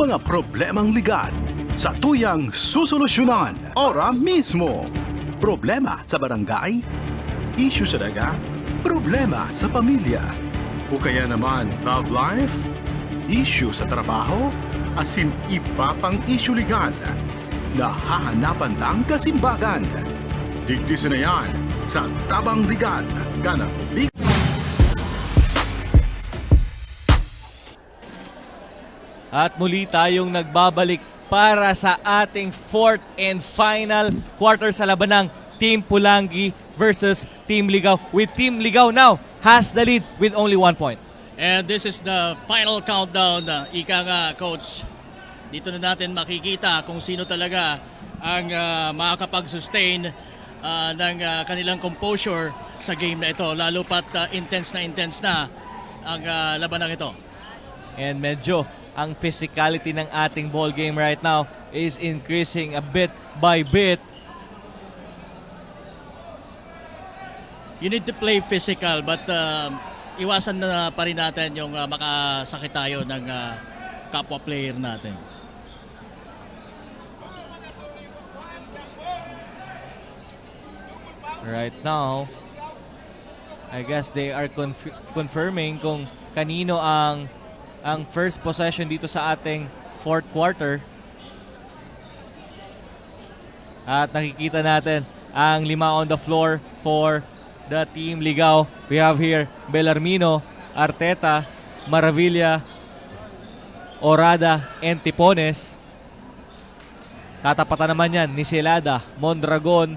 Speaker 4: mga problemang ligat sa tuyang susolusyonan ora mismo. Problema sa barangay, issue sa daga, problema sa pamilya. O kaya naman love life, issue sa trabaho, asin iba pang issue legal. Nahahanapan ng kasimbagan. Digdisin na yan sa Tabang Ligan. Ganang
Speaker 1: At muli tayong nagbabalik para sa ating fourth and final quarter sa labanang Team Pulangi versus Team Ligaw. With Team Ligaw now has the lead with only 1 point.
Speaker 2: And this is the final countdown, ika nga, Coach. Dito na natin makikita kung sino talaga ang makakapag-sustain ng kanilang composure sa game na ito. Lalo pat intense na ang labanang ito.
Speaker 1: And medyo ang physicality ng ating ball game right now is increasing a bit by bit.
Speaker 2: You need to play physical but iwasan na pa rin natin yung makasakit tayo ng kapwa player natin.
Speaker 1: Right now, I guess they are confirming kung kanino ang first possession dito sa ating fourth quarter. At nakikita natin ang 5 on the floor for the Team Ligaw. We have here Bellarmino, Arteta, Maravilla, Orada, and Tipones. Tatapatan naman yan ni Celada, Mondragon,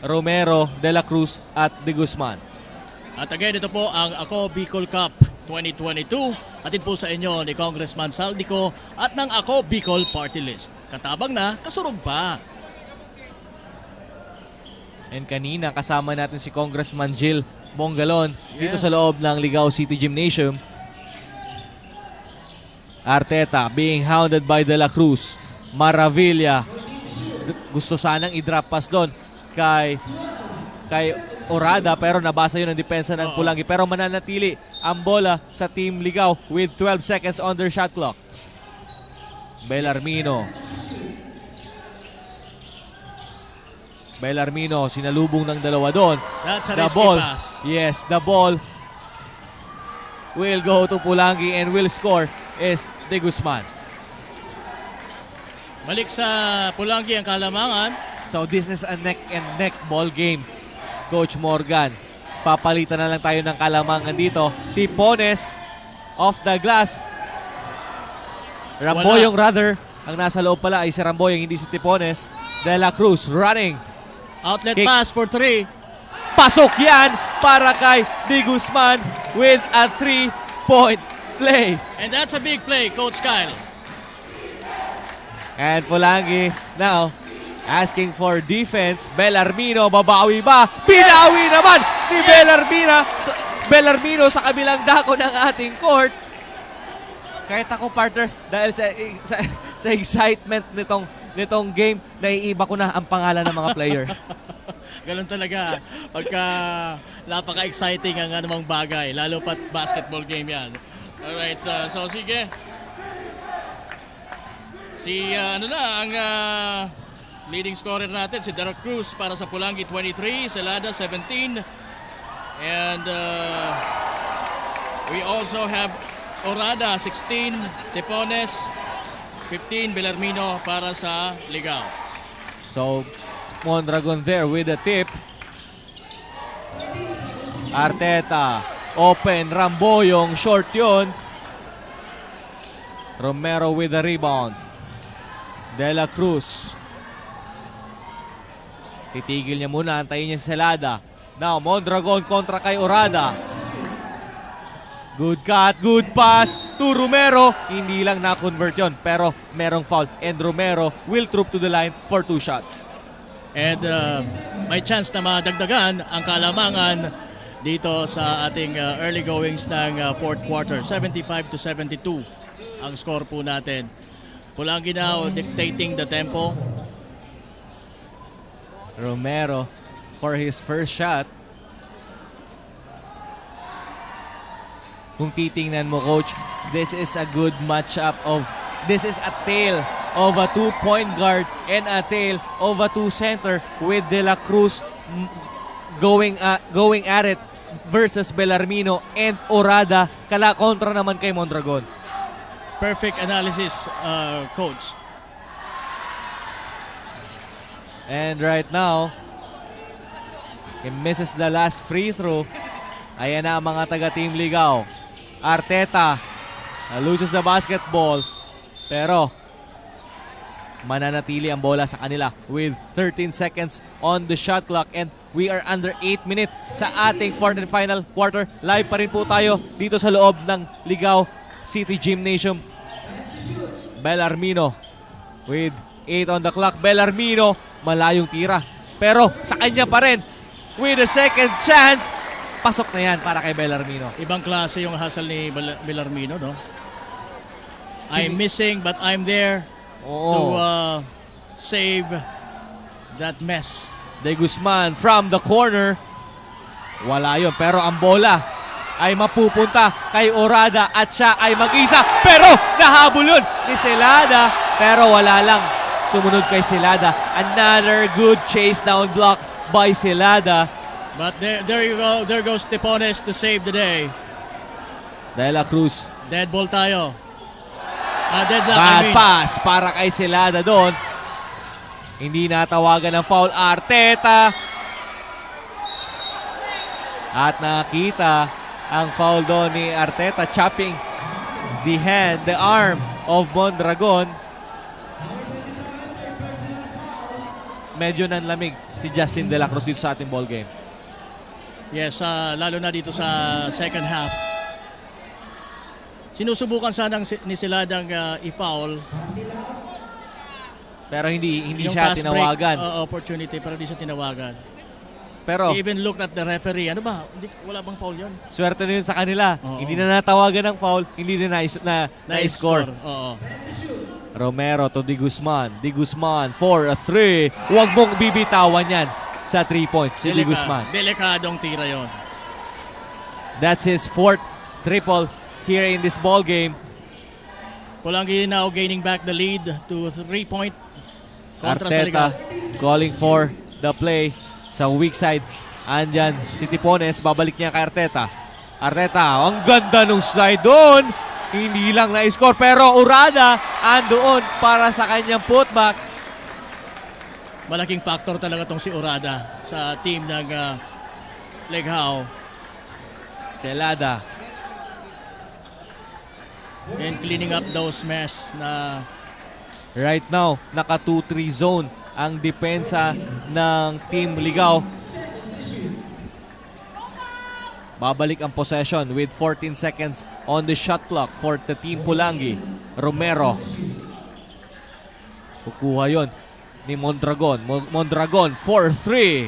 Speaker 1: Romero, De La Cruz at De Guzman.
Speaker 2: At again, ito po ang Ako Bicol Cup 2022. Atid po sa inyo ni Congressman Saldico at ng Ako Bicol Party List. Katabang na, kasurog pa.
Speaker 1: And kanina kasama natin si Congressman Jill Bongalon dito
Speaker 2: Yes.
Speaker 1: sa loob ng Ligao City Gymnasium. Arteta being hounded by De La Cruz. Maravilla gusto sanang i-drop pass doon kay Orada pero nabasa yun ang depensa ng Pulangi. Pero mananatili ang bola sa Team Ligaw with 12 seconds on their shot clock. Bellarmino sinalubong ng dalawa doon.
Speaker 2: That's a
Speaker 1: The
Speaker 2: risky
Speaker 1: ball,
Speaker 2: pass.
Speaker 1: yes, the ball will go to Pulangi and will score is De Guzman.
Speaker 2: Balik sa Pulangi ang kalamangan.
Speaker 1: So this is a neck and neck ball game, Coach Morgan. Papalitan na lang tayo ng kalamangan dito. Tipones off the glass. Ramboyong rather. Ang nasa loob pala ay si Ramboyong, hindi si Tipones. De La Cruz running.
Speaker 2: Outlet
Speaker 1: Kick.
Speaker 2: pass for 3.
Speaker 1: Pasok yan para kay De Guzman with a 3-point play.
Speaker 2: And that's a big play, Coach Kyle.
Speaker 1: And Pulangi now asking for defense. Bellarmino, babawi ba? Pinawi naman ni Bellarmino sa kabilang dako ng ating court. Kahit ako, partner, dahil sa excitement nitong game, naiiba ko na ang pangalan ng mga player.
Speaker 2: Ganun talaga. Pagka napaka-exciting ang anumang bagay, lalo pat basketball game yan. Alright, so sige. Ang leading scorer natin, si Derek Cruz para sa Pulangi 23, Celada 17. And we also have Orada 16, Tipones 15, Bellarmino para sa Ligaw.
Speaker 1: So, Mondragon there with a tip. Arteta, open, Ramboyong, short yun. Romero with the rebound. De La Cruz. Titigil niya muna, antayin niya si Celada. Now, Mondragon kontra kay Orada. Good cut, good pass to Romero. Hindi lang na-convert yun, pero merong foul. And Romero will troop to the line for 2 shots.
Speaker 2: And may chance na madagdagan ang kalamangan dito sa ating early goings ng fourth quarter. 75-72 ang score po natin. Pulangi now dictating the tempo.
Speaker 1: Romero for his first shot. Kung titingnan mo, Coach, this is a good matchup of This is a tale of a 2-point guard and a tale of a 2 center with De La Cruz going at it versus Bellarmino and Orada kontra naman kay Mondragon.
Speaker 2: Perfect analysis, coach.
Speaker 1: And right now, he misses the last free throw. Ayan na ang mga taga-Team Ligao. Arteta loses the basketball. Pero mananatili ang bola sa kanila with 13 seconds on the shot clock and we are under 8 minutes sa ating fourth and final quarter. Live pa rin po tayo dito sa loob ng Ligao City Gymnasium. Bellarmino with 8 on the clock. Bellarmino, malayong tira. Pero sa kanya pa rin with a second chance. Pasok na yan para kay Bellarmino.
Speaker 2: Ibang klase yung hustle ni Bellarmino, no? I'm missing but I'm there to save that mess.
Speaker 1: De Guzman from the corner. Wala yun. Pero ang bola ay mapupunta kay Orada at siya ay mag-isa. Pero nahabol yun ni Celada. Pero wala lang. Sumunod kay Celada. Another good chase down block by Celada.
Speaker 2: But there you go. There goes Tipones to save the day.
Speaker 1: De La Cruz.
Speaker 2: Dead ball tayo. Deadlock,
Speaker 1: Bad pass para kay Celada doon. Hindi natawagan ng foul. Arteta. At nakita ang foul doon ni Arteta. Chopping the arm of Mondragon. Medyo nanlamig si Justin De La Cruz dito sa ating ball game.
Speaker 2: Yes, lalo na dito sa second half. Sinusubukan sanang ni Celadang i-foul.
Speaker 1: Pero hindi
Speaker 2: Yung
Speaker 1: siya
Speaker 2: fast
Speaker 1: tinawagan.
Speaker 2: break opportunity pero hindi siya tinawagan.
Speaker 1: Pero
Speaker 2: He even looked at the referee. Ano ba? Wala bang foul yun?
Speaker 1: swerte na yun sa kanila.
Speaker 2: Oo.
Speaker 1: Hindi na natawagan ng foul, hindi na na-score.
Speaker 2: Oo.
Speaker 1: Romero to De Guzman. De Guzman for a 3. Huwag mong bibitawan yan sa 3 points. Si De Guzman.
Speaker 2: Delikadong tira yon.
Speaker 1: That's his 4th triple here in this ball game.
Speaker 2: Pulangi now gaining back the lead to 3-point kontra sa
Speaker 1: Arteta
Speaker 2: Ligao.
Speaker 1: calling for the play sa weak side. Andyan si Tipones, babalik niya kay Arteta. Arteta, ang ganda nung slide doon. Hindi lang na-score pero Orada andoon para sa kanyang putback.
Speaker 2: Malaking factor talaga tong si Orada sa team ng Ligao.
Speaker 1: Celada.
Speaker 2: And cleaning up those mess na
Speaker 1: Right now, naka 2-3 zone ang depensa ng Team Ligao. Babalik ang possession with 14 seconds on the shot clock for the Team Pulangi. Romero. Kukuha yon ni Mondragon. Mondragon for 3.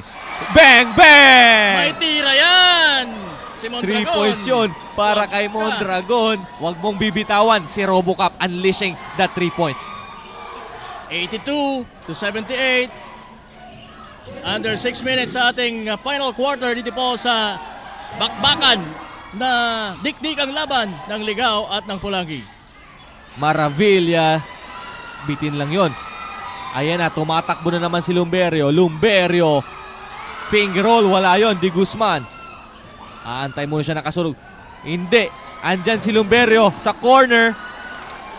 Speaker 1: Bang!
Speaker 2: may
Speaker 1: Bang!
Speaker 2: tira yan! Si
Speaker 1: 3
Speaker 2: Mondragon.
Speaker 1: points yun para
Speaker 2: Wag
Speaker 1: kay
Speaker 2: ka.
Speaker 1: Mondragon. Huwag mong bibitawan si Robocop unleashing that 3 points.
Speaker 2: 82 to 78. Under 6 minutes sa ating final quarter dito po sa bakbakan na dikdik ang laban ng Ligao at ng Pulangi.
Speaker 1: Maravilla. Bitin lang yon. Ayan na, tumatakbo na naman si Lumberio. Lumberio. Finger roll, wala yon. De Guzman. Aantay muna siya nakasulog. Hindi. Andyan si Lumberio sa corner.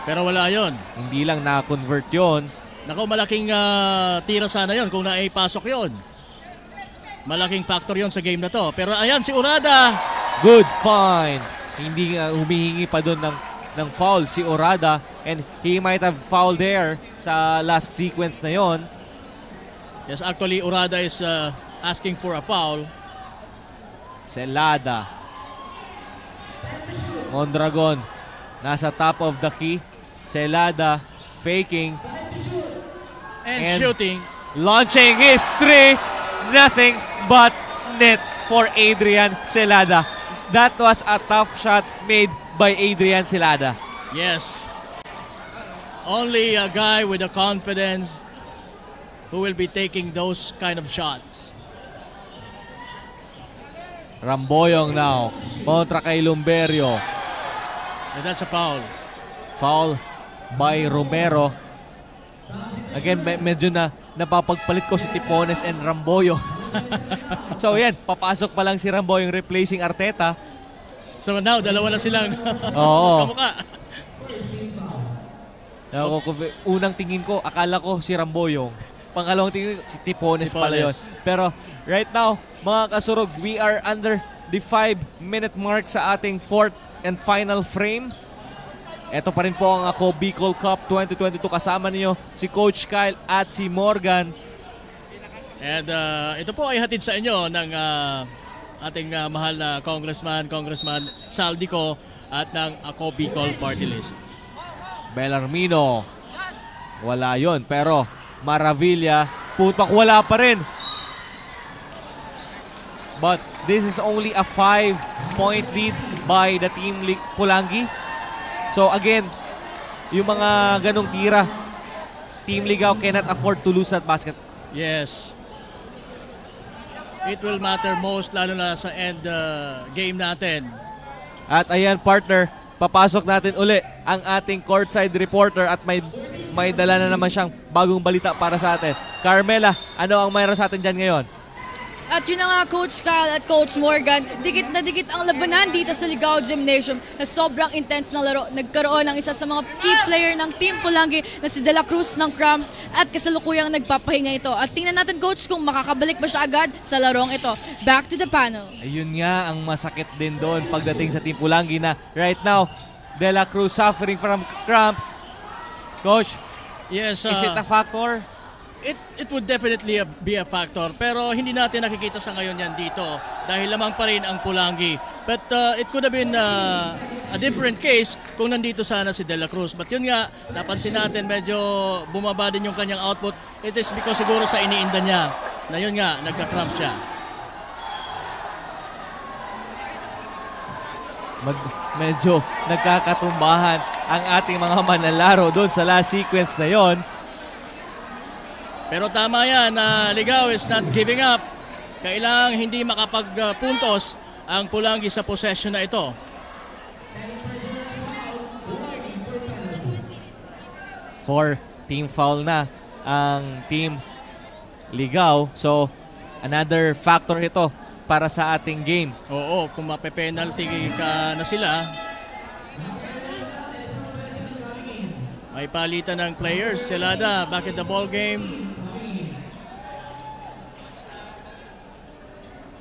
Speaker 2: Pero wala yon.
Speaker 1: Hindi lang na-convert yon.
Speaker 2: Naku, malaking tira sana yon kung naipasok yon. Malaking factor yon sa game na to. Pero ayan si Orada.
Speaker 1: Good find. Hindi humihingi pa doon ng foul si Orada. And he might have fouled there sa last sequence na yon.
Speaker 2: Yes, actually Orada is asking for a foul.
Speaker 1: Celada. Mondragon. Nasa top of the key. Celada faking.
Speaker 2: And
Speaker 1: And-
Speaker 2: shooting.
Speaker 1: Launching his 3. Nothing but net for Adrian Celada. That was a tough shot made by Adrian Celada.
Speaker 2: Yes. Only a guy with the confidence who will be taking those kind of shots.
Speaker 1: Ramboyong now. Kontra kay Lumberio.
Speaker 2: And that's a foul.
Speaker 1: Foul by Romero. Again, medyo na napapagpalit ko si Tipones and Ramboyo. So yan, papasok pa lang si Ramboyo replacing Arteta.
Speaker 2: So now, dalawa na silang
Speaker 1: Oo.
Speaker 2: kamukha.
Speaker 1: Unang tingin ko, akala ko si Ramboyong. Pangalawang tingin ko, si Tipones pala yun. Pero right now, mga kasurog, we are under the 5-minute mark sa ating fourth and final frame. Ito pa rin po ang Ako Bicol Cup 2022. Kasama niyo si Coach Kyle at si Morgan.
Speaker 2: And ito po ay hatid sa inyo ng ating mahal na Congressman Saldico at ng Ako Bicol Party List.
Speaker 1: Bellarmino. Wala yon. Pero Maravilla, putak wala pa rin. But this is only a 5-point lead by the team Pulangi. So again, yung mga ganong tira, Team Ligao cannot afford to lose that basket.
Speaker 2: Yes. It will matter most lalo na sa end game natin.
Speaker 1: At ayan partner, papasok natin uli ang ating courtside reporter at may dala na naman siyang bagong balita para sa atin. Carmela, ano ang mayroon sa atin dyan ngayon?
Speaker 3: At yun na nga, Coach Kyle at Coach Morgan, dikit na dikit ang labanan dito sa Ligao Gymnasium na sobrang intense na laro. Nagkaroon ng isa sa mga key player ng Team Pulangi na si De La Cruz ng Crumbs at kasalukuyang nagpapahinga ito. At tingnan natin, Coach, kung makakabalik ba siya agad sa larong ito. Back to the panel.
Speaker 1: Ayun nga ang masakit din doon pagdating sa Team Pulangi na right now, De La Cruz suffering from cramps. Coach,
Speaker 2: Yes,
Speaker 1: is it a factor?
Speaker 2: It would definitely be a factor, pero hindi natin nakikita sa ngayon yan dito dahil lamang pa rin ang Pulangi. But it could have been a different case kung nandito sana si De La Cruz. But yun nga, napansin natin medyo bumaba din yung kanyang output. It is because siguro sa iniinda niya na yun nga, nagka-cramp siya.
Speaker 1: Medyo nagkakatumbahan ang ating mga manlalaro doon sa last sequence na yon.
Speaker 2: Pero tama yan, Ligao is not giving up. Kailangang hindi makapagpuntos ang Pulangi sa possession na ito.
Speaker 1: For team foul na ang Team Ligao. So, another factor ito para sa ating game.
Speaker 2: Oo, kung mape-penalty ka na sila, may palitan ng players. Celada back in the ball game.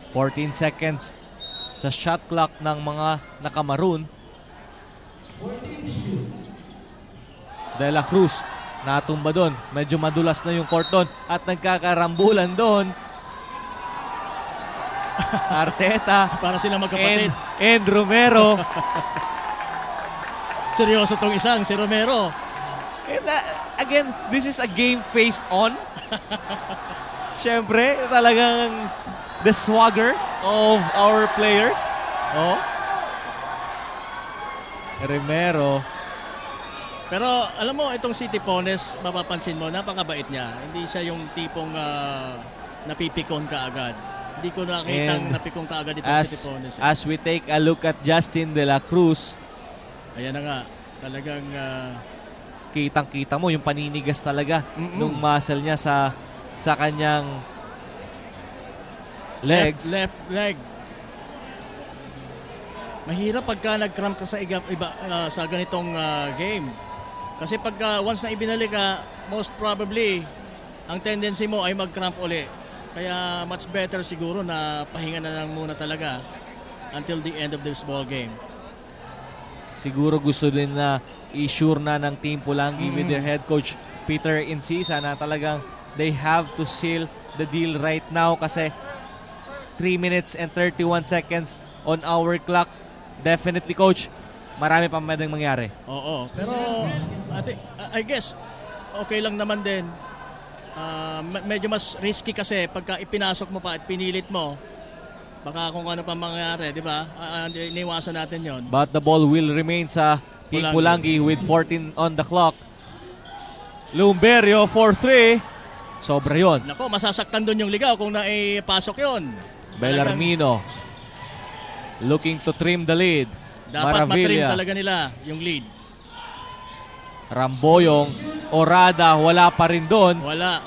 Speaker 1: 14 seconds sa shot clock ng mga nakamaroon. De La Cruz natumba doon. Medyo madulas na yung court doon at nagkakarambulan doon. Arteta
Speaker 2: Para sila magkapatid.
Speaker 1: and Romero.
Speaker 2: Seryoso tong isang, si Romero.
Speaker 1: And, again, this is a game face on. Siyempre, talagang the swagger of our players. Oh. Romero.
Speaker 2: Pero alam mo, itong si Tipones, mapapansin mo, napakabait niya. Hindi siya yung tipong napipikon ka agad. Hindi ko nakitang
Speaker 1: And
Speaker 2: napikon ka agad itong si Tipones.
Speaker 1: As we take a look at Justin De La Cruz,
Speaker 2: Ayan na nga, talagang
Speaker 1: kitang-kita mo yung paninigas talaga nung muscle niya sa kanyang legs.
Speaker 2: left leg. Mahirap pagka nag-cramp ka sa sa ganitong game. Kasi pagka once na ibinalik ka, most probably ang tendency mo ay mag-cramp uli. Kaya much better siguro na pahinga na lang muna talaga until the end of this ball game.
Speaker 1: Siguro gusto din na i-sure na ng Team Pulangi with their head coach Peter Incisa na talagang they have to seal the deal right now kasi 3 minutes and 31 seconds on our clock. Definitely, coach, marami pa pwedeng mangyari.
Speaker 2: Oo, pero I guess okay lang naman din. Medyo mas risky kasi pagka ipinasok mo pa at pinilit mo, baka kung ano pa mangyari, di ba? Iniwasan natin yon.
Speaker 1: But the ball will remain sa Team Pulangi with 14 on the clock. Lumberio for 3. Sobra yon.
Speaker 2: Nako, masasaktan doon yung Ligao kung naipasok yon.
Speaker 1: Bellarmino looking to trim the lead.
Speaker 2: Dapat matrim
Speaker 1: Maravilla.
Speaker 2: talaga nila yung lead.
Speaker 1: Ramboyong, Orada, wala pa rin doon.
Speaker 2: Wala.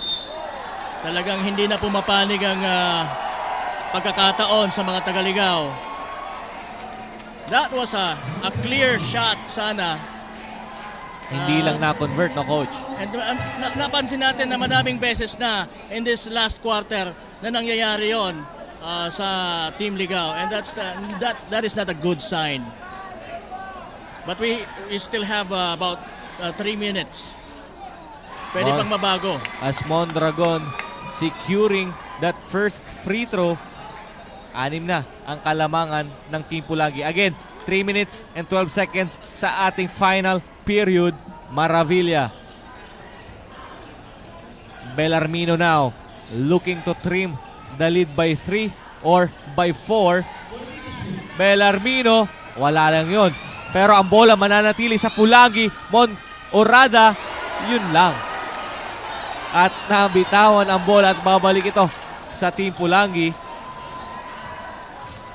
Speaker 2: Talagang hindi na pumapanig ang pagkakataon sa mga Tagaligaw. That was a clear shot sana.
Speaker 1: Hindi lang na-convert, no, Coach?
Speaker 2: And napansin natin na madaming beses na in this last quarter na nangyayari yon sa Team Ligaw. And that is not a good sign. But we still have about 3 minutes. Pwede
Speaker 1: Oh.
Speaker 2: pang mabago.
Speaker 1: As Mondragon securing that first free throw, 6 na ang kalamangan ng Team Pulangi. Again, 3 minutes and 12 seconds sa ating final period. Maravilla. Bellarmino now looking to trim the lead by 3 or by 4. Bellarmino, wala lang yon. Pero ang bola mananatili sa Pulangi. Orada, yun lang. At nabitawan ang bola at babalik ito sa Team Pulangi.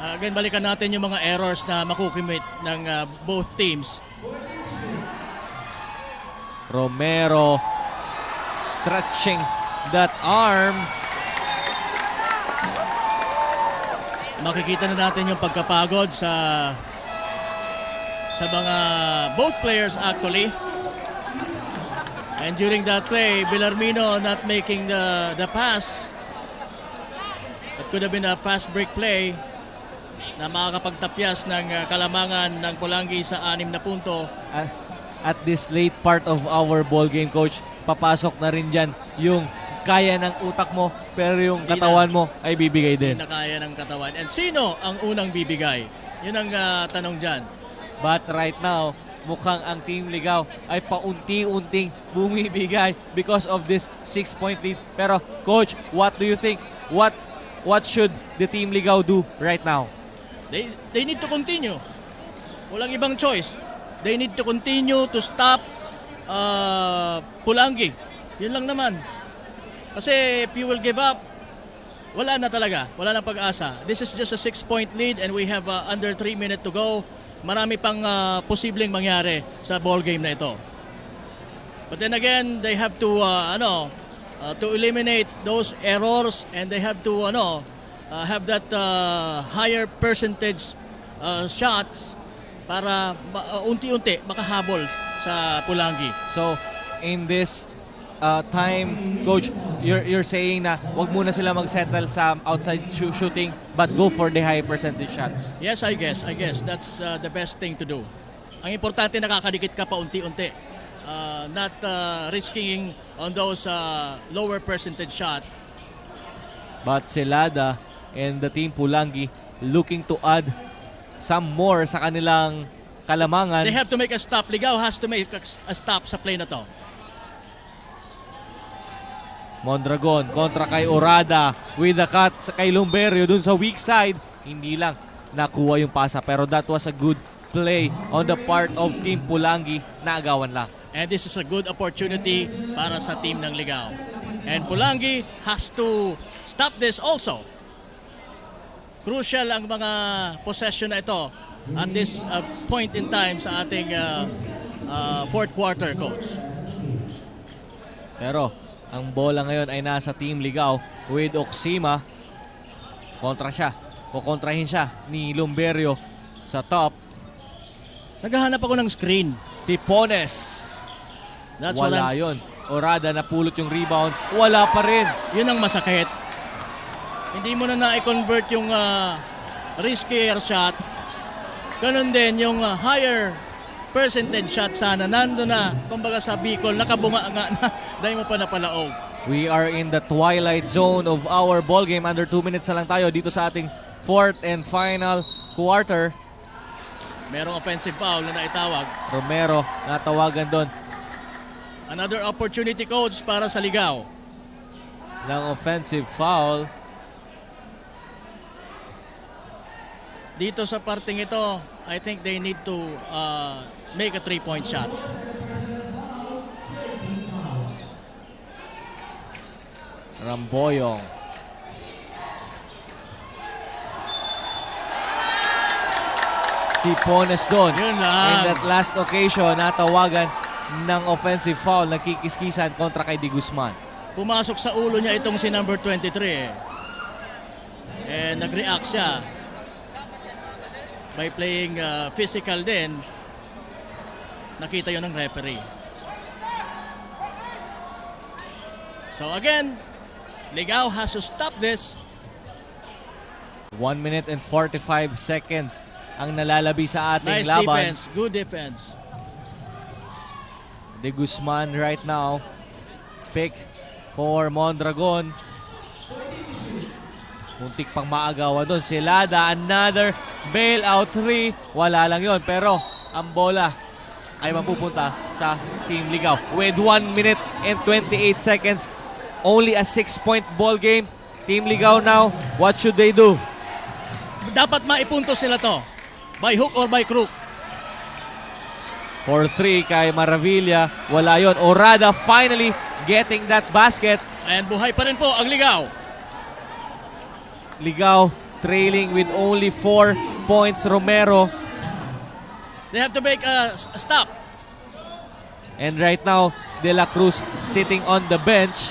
Speaker 2: Again, balikan natin yung mga errors na makukumit ng both teams.
Speaker 1: Romero stretching that arm.
Speaker 2: Makikita na natin yung pagkapagod sa mga both players actually. And during that play, Bellarmino not making the pass. That could have been a fast break play na makakapagtapyas ng kalamangan ng Pulangi sa 6 na punto.
Speaker 1: At this late part of our ball game, Coach, papasok na rin dyan yung kaya ng utak mo pero yung katawan mo ay bibigay din.
Speaker 2: Hindi na kaya ng katawan. And sino ang unang bibigay? Yun ang tanong dyan.
Speaker 1: But right now, mukhang ang Team Ligaw ay paunti-unting bumibigay because of this 6-point lead. Pero Coach, what do you think? What should the Team Ligaw do right now?
Speaker 2: They need to continue. Walang ibang choice. They need to continue to stop Pulangi. Yun lang naman. Kasi if you will give up, wala na talaga. Wala na pag-asa. This is just a 6-point lead and we have under 3 minutes to go. Marami pang posibleng mangyari sa ball game na ito. But then again, they have to to eliminate those errors and they have to have that higher percentage shots para unti-unti makahabol sa Pulangi.
Speaker 1: So, in this time, Coach, you're saying na wag muna sila mag-settle sa outside shooting but go for the high percentage shots.
Speaker 2: Yes, I guess that's the best thing to do. Ang importante nakakadikit ka pa unti-unti. Not risking on those lower percentage shot.
Speaker 1: But Celada and the Team Pulangi looking to add some more sa kanilang kalamangan.
Speaker 2: They have to make a stop. Ligaw has to make a stop sa play na to.
Speaker 1: Mondragon kontra kay Orada with the cut kay Lumberio dun sa weak side. Hindi lang nakuha yung pasa pero that was a good play on the part of Team Pulangi na agawan lang.
Speaker 2: And this is a good opportunity para sa team ng Ligaw. And Pulangi has to stop this also. Crucial ang mga possession na ito at this point in time sa ating fourth quarter, Coach.
Speaker 1: Pero ang bola ngayon ay nasa Team Ligaw with Oxima. Kontra siya. Kukontrahin siya ni Lumberio sa top.
Speaker 2: Naghahanap ako ng screen.
Speaker 1: Tipones.
Speaker 2: That's
Speaker 1: Wala yun. Orada napulot yung rebound. Wala pa rin.
Speaker 2: Yun ang masakit. Hindi mo na na-convert yung riskier shot. Ganun din yung higher percentage shot sana. Nando na, kumbaga sa Bicol, nakabunga nga na dahil mo pa napalaog.
Speaker 1: We are in the twilight zone of our ball game. Under 2 minutes na lang tayo dito sa ating fourth and final quarter.
Speaker 2: Merong offensive foul na naitawag.
Speaker 1: Romero natawagan doon
Speaker 2: Another opportunity, Coach, para sa Ligaw.
Speaker 1: ng offensive foul.
Speaker 2: Dito sa parting ito, I think they need to make a 3-point shot.
Speaker 1: Ramboyong. Tipones doon.
Speaker 2: Yun lang.
Speaker 1: In that last occasion, natawagan ng offensive foul, nagkikiskisan kontra kay De Guzman.
Speaker 2: Pumasok sa ulo niya itong si number 23 nag-react siya by playing physical din. Nakita yun ng referee. So again, Ligao has to stop this.
Speaker 1: 1 minute and 45 seconds ang nalalabi sa ating
Speaker 2: Nice
Speaker 1: laban.
Speaker 2: defense, good defense.
Speaker 1: De Guzman right now. Pick for Mondragon. Muntik pang maagawan doon. Celada, another bailout 3. Wala lang yon, pero ang bola ay mapupunta sa Team Ligao. With 1 minute and 28 seconds. Only a 6-point ball game. Team Ligao now, what should they do?
Speaker 2: Dapat maipunto sila to. By hook or by crook.
Speaker 1: For 3 kay Maravilla. Wala yon. Orada finally getting that basket.
Speaker 2: And buhay pa rin po ang Ligao.
Speaker 1: Ligao trailing with only 4 points. Romero.
Speaker 2: They have to make a stop.
Speaker 1: And right now, De La Cruz sitting on the bench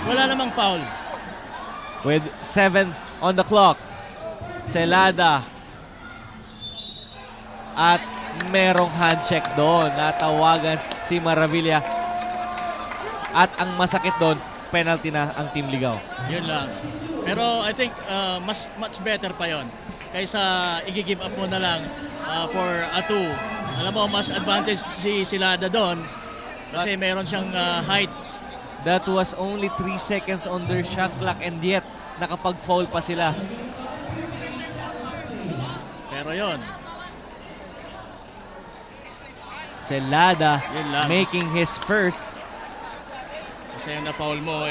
Speaker 2: Wala namang foul.
Speaker 1: with 7 on the clock. Celada. At merong handcheck doon. Natawagan si Maravilla. At ang masakit doon, penalty na ang Team Ligao.
Speaker 2: Yun lang. Pero I think much better pa yon kaysa i-give up mo na lang for a 2. Alam mo, mas advantage si Celada doon kasi meron siyang height.
Speaker 1: That was only 3 seconds on their shot clock and yet nakapag-foul pa sila.
Speaker 2: Pero yon,
Speaker 1: Celada
Speaker 2: Yun lang.
Speaker 1: making his first.
Speaker 2: kasi yung na-foul mo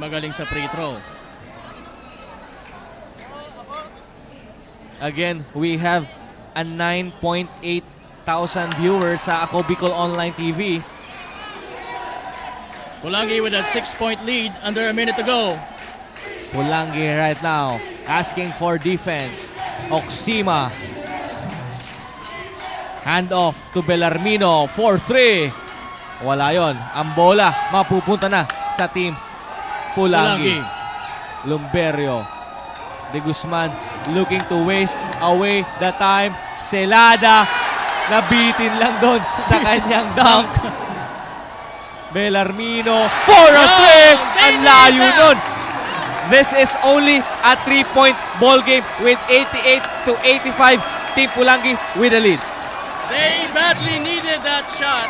Speaker 2: magaling sa free throw.
Speaker 1: Again, we have a 9.8 thousand viewers sa Ako Bicol Online TV.
Speaker 2: Pulangi with a 6-point lead under a minute to go.
Speaker 1: Pulangi right now asking for defense. Oxima. Hand off to Bellarmino for 3. Wala yon. Ang bola mapupunta na sa team Pulangi. Lumberio. De Guzman looking to waste away the time. Celada nabitin lang doon sa kanyang dunk. Bellarmino for a 3. Ang layo nun. This is only a 3-point ball game with 88-85. Team Pulangi with the lead.
Speaker 2: They badly needed that shot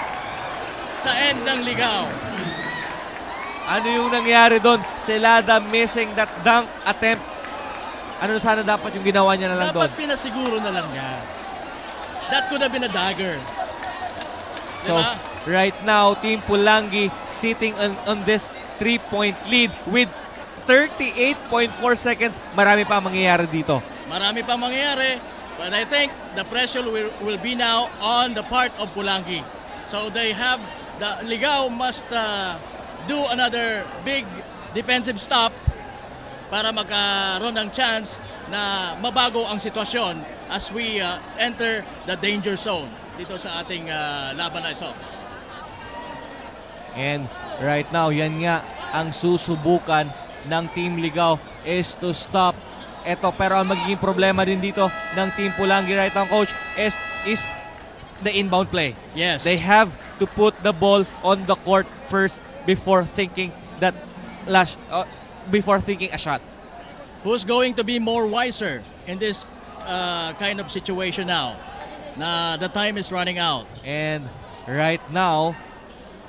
Speaker 2: sa end ng Ligao.
Speaker 1: Ano yung nangyari doon? Celada missing that dunk attempt. Ano sana dapat yung ginawa niya na lang doon?
Speaker 2: Dapat pinasiguro na lang niya. That could have been a dagger.
Speaker 1: So,
Speaker 2: Diba?
Speaker 1: right now, Team Pulangi sitting on this 3-point lead with 38.4 seconds. Marami pa mangyayari dito.
Speaker 2: Marami pa mangyayari, but I think the pressure will be now on the part of Pulangi. So they have, the Ligao must do another big defensive stop para magkaroon ng chance na mabago ang sitwasyon as we enter the danger zone dito sa ating laban na ito.
Speaker 1: And right now, yan nga ang susubukan ng Team Ligao is to stop ito. Pero ang magiging problema din dito ng Team Pulangi right now, Coach, is the inbound play.
Speaker 2: Yes.
Speaker 1: They have to put the ball on the court first before thinking that before thinking a shot.
Speaker 2: Who's going to be more wiser in this kind of situation now? Na the time is running out.
Speaker 1: And right now,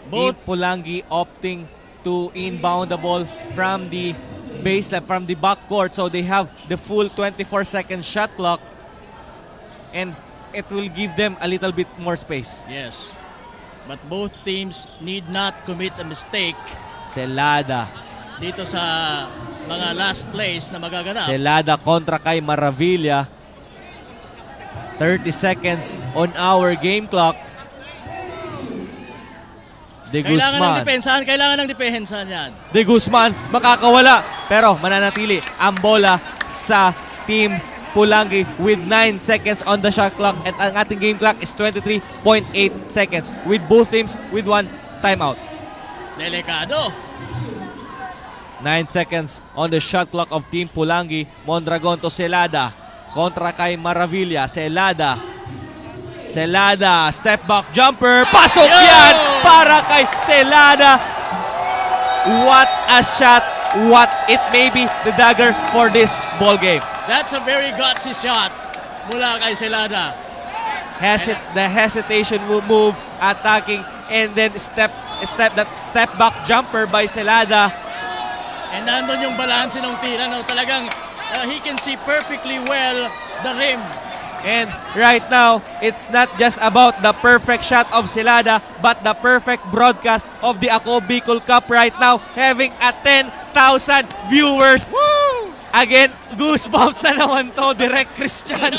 Speaker 2: Both
Speaker 1: Team Pulangi opting to inbound the ball from the baseline, from the backcourt. So they have the full 24-second shot clock. And it will give them a little bit more space.
Speaker 2: Yes. But both teams need not commit a mistake
Speaker 1: Celada.
Speaker 2: dito sa mga last plays na magaganap.
Speaker 1: Celada kontra kay Maravilla. 30 seconds on our game clock. De
Speaker 2: Kailangan ng
Speaker 1: Guzman.
Speaker 2: depensahan, kailangan ng depensahan yan.
Speaker 1: De Guzman makakawala pero mananatili ang bola sa Team Pulangi with 9 seconds on the shot clock at ang ating game clock is 23.8 seconds with both teams with 1 timeout.
Speaker 2: Delikado.
Speaker 1: 9 seconds on the shot clock of Team Pulangi. Mondragon to Celada. Kontra kay Maravilla. Celada, step back jumper. Pasok yan para kay Celada. What a shot. What it may be the dagger for this ball game.
Speaker 2: That's a very gutsy shot mula kay Celada.
Speaker 1: The hesitation will move, attacking, and then step back jumper by Celada.
Speaker 2: And nandun yung balance ng tira. No? Talagang he can see perfectly well the rim.
Speaker 1: And right now, it's not just about the perfect shot of Celada, but the perfect broadcast of the Ako Bicol Cup right now, having a 10,000 viewers. Woo! Again, goosebumps na naman to, Direk Christian.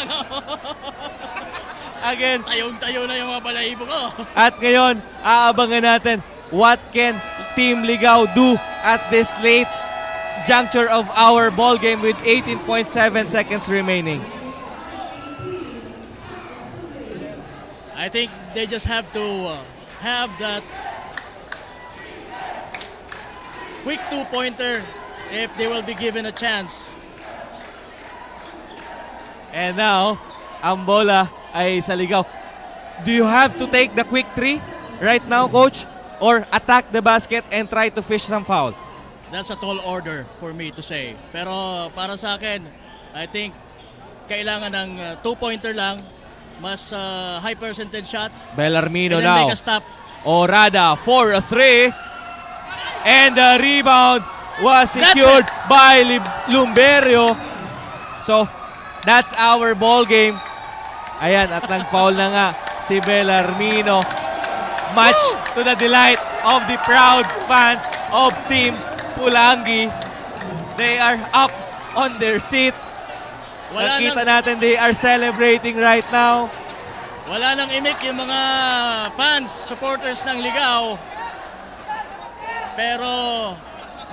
Speaker 1: Again,
Speaker 2: Tayong-tayo na yung mga balahibo ko.
Speaker 1: at ngayon, aabangan natin what can Team Ligao do at this late juncture of our ball game with 18.7 seconds remaining.
Speaker 2: I think they just have to have that quick two-pointer if they will be given a chance.
Speaker 1: And now, ang bola ay sa Ligao. Do you have to take the quick three right now, Coach? Or attack the basket and try to fish some foul?
Speaker 2: That's a tall order for me to say. Pero para sa akin, I think kailangan ng two-pointer lang, mas high percentage shot.
Speaker 1: Bellarmino
Speaker 2: and then
Speaker 1: now.
Speaker 2: make a stop.
Speaker 1: Orada for a three. And the rebound was secured by Lumberio. So, that's our ball game. Ayan, at nag-foul na nga si Bellarmino. Much to the delight of the proud fans of Team Pulangi. They are up on their seat. Nakita natin they are celebrating right now.
Speaker 2: Wala nang imik yung mga fans, supporters ng Ligao. Pero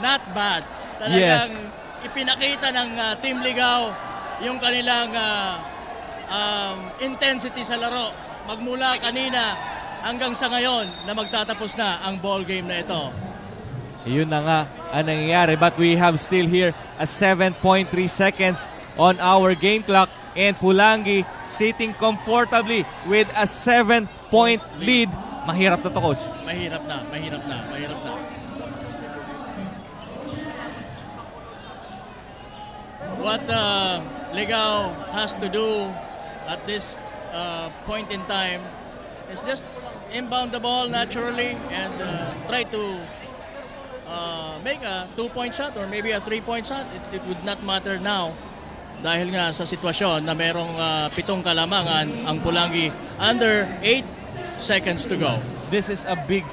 Speaker 2: not bad. Talagang ipinakita ng Team Ligao yung kanilang intensity sa laro. Magmula kanina hanggang sa ngayon na magtatapos na ang ball game na ito.
Speaker 1: Yun na nga ang nangyayari. But we have still here a 7.3 seconds on our game clock. And Pulangi sitting comfortably with a 7-point lead. Mahirap na to, Coach.
Speaker 2: Mahirap na. What Ligao has to do at this point in time is just inbound the ball naturally and try to make a 2-point shot or maybe a 3-point shot. It would not matter now dahil nga sa sitwasyon na merong 7 kalamangan ang Pulangi under 8 seconds to go.
Speaker 1: This is a big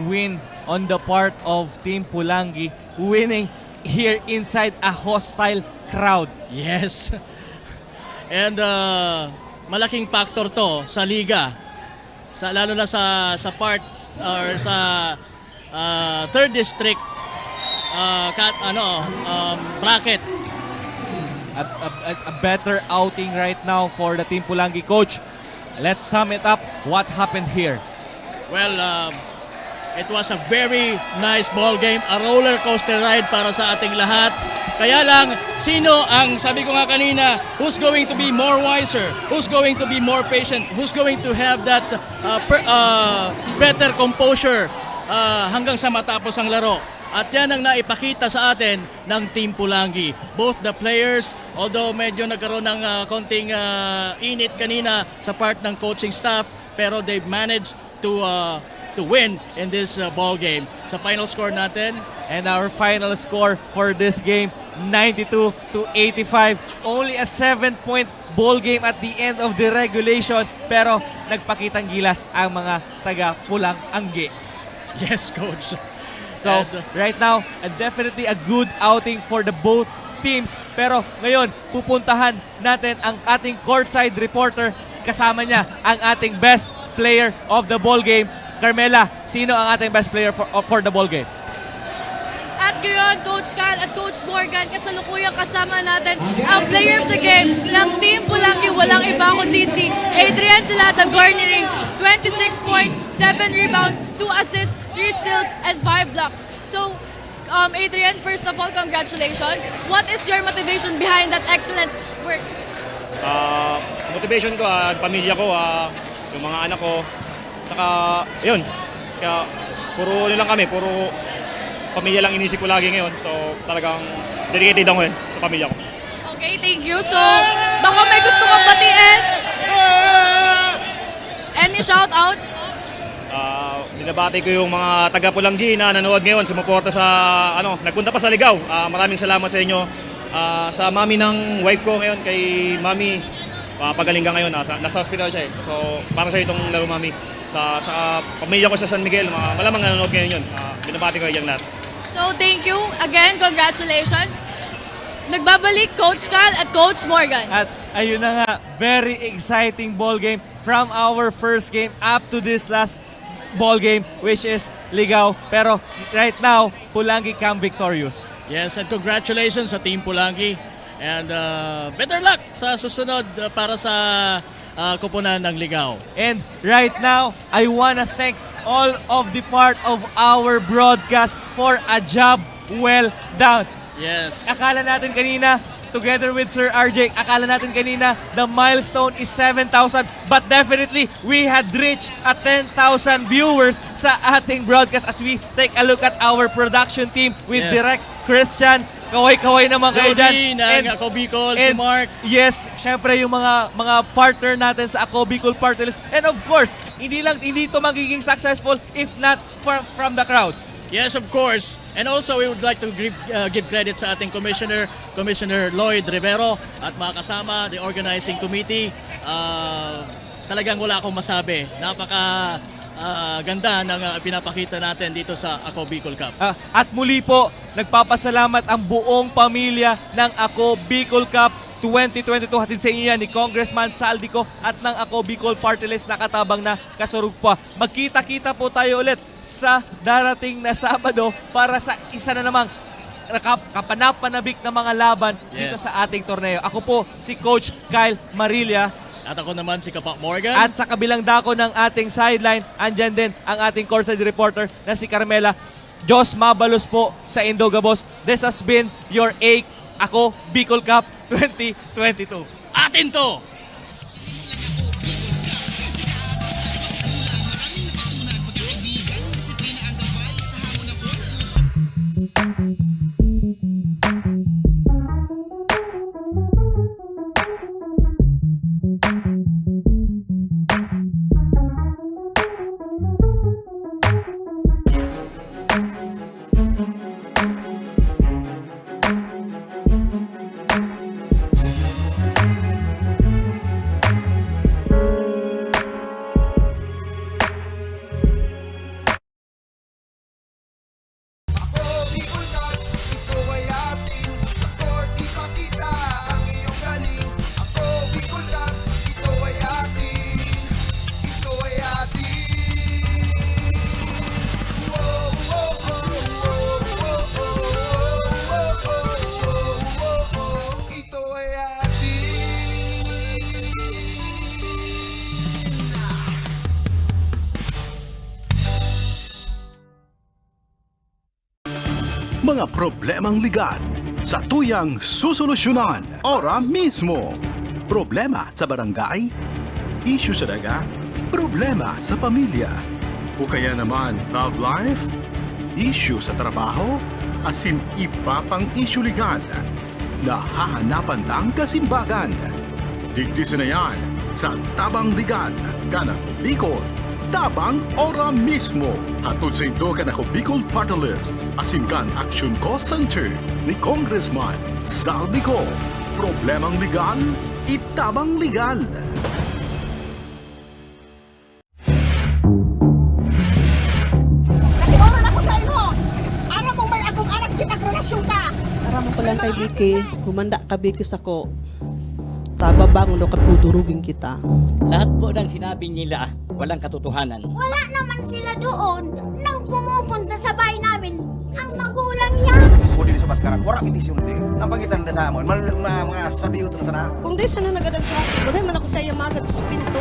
Speaker 1: win on the part of Team Pulangi, winning here inside a hostile crowd.
Speaker 2: Yes. And malaking factor to sa liga. Lalo na sa part or sa third district bracket.
Speaker 1: A better outing right now for the Team Pulangi. Coach, let's sum it up. What happened here?
Speaker 2: Well, it was a very nice ball game. A roller coaster ride para sa ating lahat. Kaya lang, sino ang, sabi ko nga kanina, who's going to be more wiser? Who's going to be more patient? Who's going to have that better composure hanggang sa matapos ang laro? At yan ang naipakita sa atin ng Team Pulangi. Both the players, although medyo nagkaroon ng konting init kanina sa part ng coaching staff, pero they've managed to win in this ball game. Sa final score natin,
Speaker 1: and our final score for this game, 92-85. Only a 7-point ball game at the end of the regulation, pero nagpakitang gilas ang mga taga Pulang Anggi.
Speaker 2: Yes, coach.
Speaker 1: So, right now, definitely a good outing for the both teams. Pero ngayon, pupuntahan natin ang ating courtside reporter. Kasama niya ang ating best player of the ball game. Carmela, sino ang ating best player for the ball game?
Speaker 3: At ngayon, Congratulations, Coach Cal at Coach Morgan. Kasalukuyang kasama natin ang player of the game ng Team Pulangi. Walang iba kundi si Adrian Silada, garnering 26 points, 7 rebounds, 2 assists, 3 steals, and 5 blocks. So, Adrian, first of all, congratulations. What is your motivation behind that excellent work?
Speaker 10: Motivation ko, pamilya ko, yung mga anak ko. Saka, yun. Kaya, puro lang kami, puro pamilya lang inisip ko lagi ngayon. So, talagang dedicated ako yun sa pamilya ko.
Speaker 3: Okay, thank you. So, baka may gusto kang batiin? Any shout-outs?
Speaker 10: Binabati ko yung mga taga Pulangi na nanood ngayon, sumuporta sa, nagpunta pa sa Ligaw. Maraming salamat sa inyo. Sa mami ng wife ko ngayon, kay mami, pagaling ka ngayon, nasa hospital siya eh. So, para sa itong laro mami. Sa pamilya ko sa San Miguel, malamang nanonood ngayon yun. Binabati ko yung lahat.
Speaker 3: So, thank you. Again, congratulations. Nagbabalik Coach Cal at Coach Morgan.
Speaker 1: At ayun na nga, very exciting ball game from our first game up to this last ball game, which is Ligaw. Pero right now, Pulangi come victorious.
Speaker 2: Yes, and congratulations sa Team Pulangi. And better luck sa susunod para sa koponan ng Ligaw.
Speaker 1: And right now, I wanna thank all of the part of our broadcast for a job well done.
Speaker 2: Yes.
Speaker 1: Akala natin kanina, together with Sir RJ, akala natin kanina, the milestone is 7,000. But definitely, we had reached a 10,000 viewers sa ating broadcast as we take a look at our production team with
Speaker 2: Yes.
Speaker 1: Direct Christian. Kaway-kaway naman kayo dyan.
Speaker 2: Jody ng Ako Bicol, si Mark.
Speaker 1: Yes, syempre yung mga partner natin sa Ako Bicol Party List. And of course, hindi ito magiging successful if not from the crowd.
Speaker 2: Yes, of course. And also, we would like to give credit sa ating Commissioner Lloyd Rivero at mga kasama, the organizing committee. Talagang wala akong masabi. Napaka ganda ng pinapakita natin dito sa Ako Bicol Cup.
Speaker 1: At muli po, nagpapasalamat ang buong pamilya ng Ako Bicol Cup 2022. Hatid sa inyo yan ni Congressman Saldico at ng Ako Bicol Party List na katabang na kasurug pa. Magkita-kita po tayo ulit sa darating na Sabado para sa isa na namang kapanapanabik na mga laban dito
Speaker 2: Yes.
Speaker 1: sa ating torneo. Ako po si Coach Kyle Marilla.
Speaker 2: At ako naman si Kapak Morgan.
Speaker 1: At sa kabilang dako ng ating sideline, andyan din ang ating courtside reporter na si Carmela. Diyos mabalos po sa Indogabos. This has been your Ako Bicol Cup 2022.
Speaker 2: Atin to!
Speaker 5: Ako Bicol Cup, ito ay atin. Sa court ipakita ang iyong galing. Ako Bicol Cup, ito ay atin. Ito ay atin. Wow, wow, wow, wow, wow, wow, wow, wow. Ito ay atin.
Speaker 4: Mga problemang legal sa tuyang susolusyonan ora mismo. Problema sa barangay, issue sa daga, problema sa pamilya. O kaya naman love life, issue sa trabaho, asin iba pang issue legal. Nahahanapan ng kasimbagan. Digdisin na yan sa Tabang Legal, Kanako Bicol. Tabang ora mismo. Hatod sa ito Kanako Bicol Party List. Asimkan Action Cost Center ni Congressman Saldico. Problemang legal, itabang legal.
Speaker 6: Kasi oran ako sa imo. Aram mo may akong anak kinagrelasyon ka.
Speaker 7: Aram ko lang kay Vicky, humanda ka Vicky sako. Tababang no katudurugin kita.
Speaker 8: Lahat po ng sinabi nila, walang katotohanan.
Speaker 9: Wala naman sila doon nang pumupunta sa bahay namin. Ang magulang niya.
Speaker 10: Kung di
Speaker 12: karan. Wala petisyon siya. Napagitan na sa amon. Mga sabiyo ito na sana.
Speaker 7: Kung di sana nagadan sa akin, wala man ako sa iya magad sa pinto.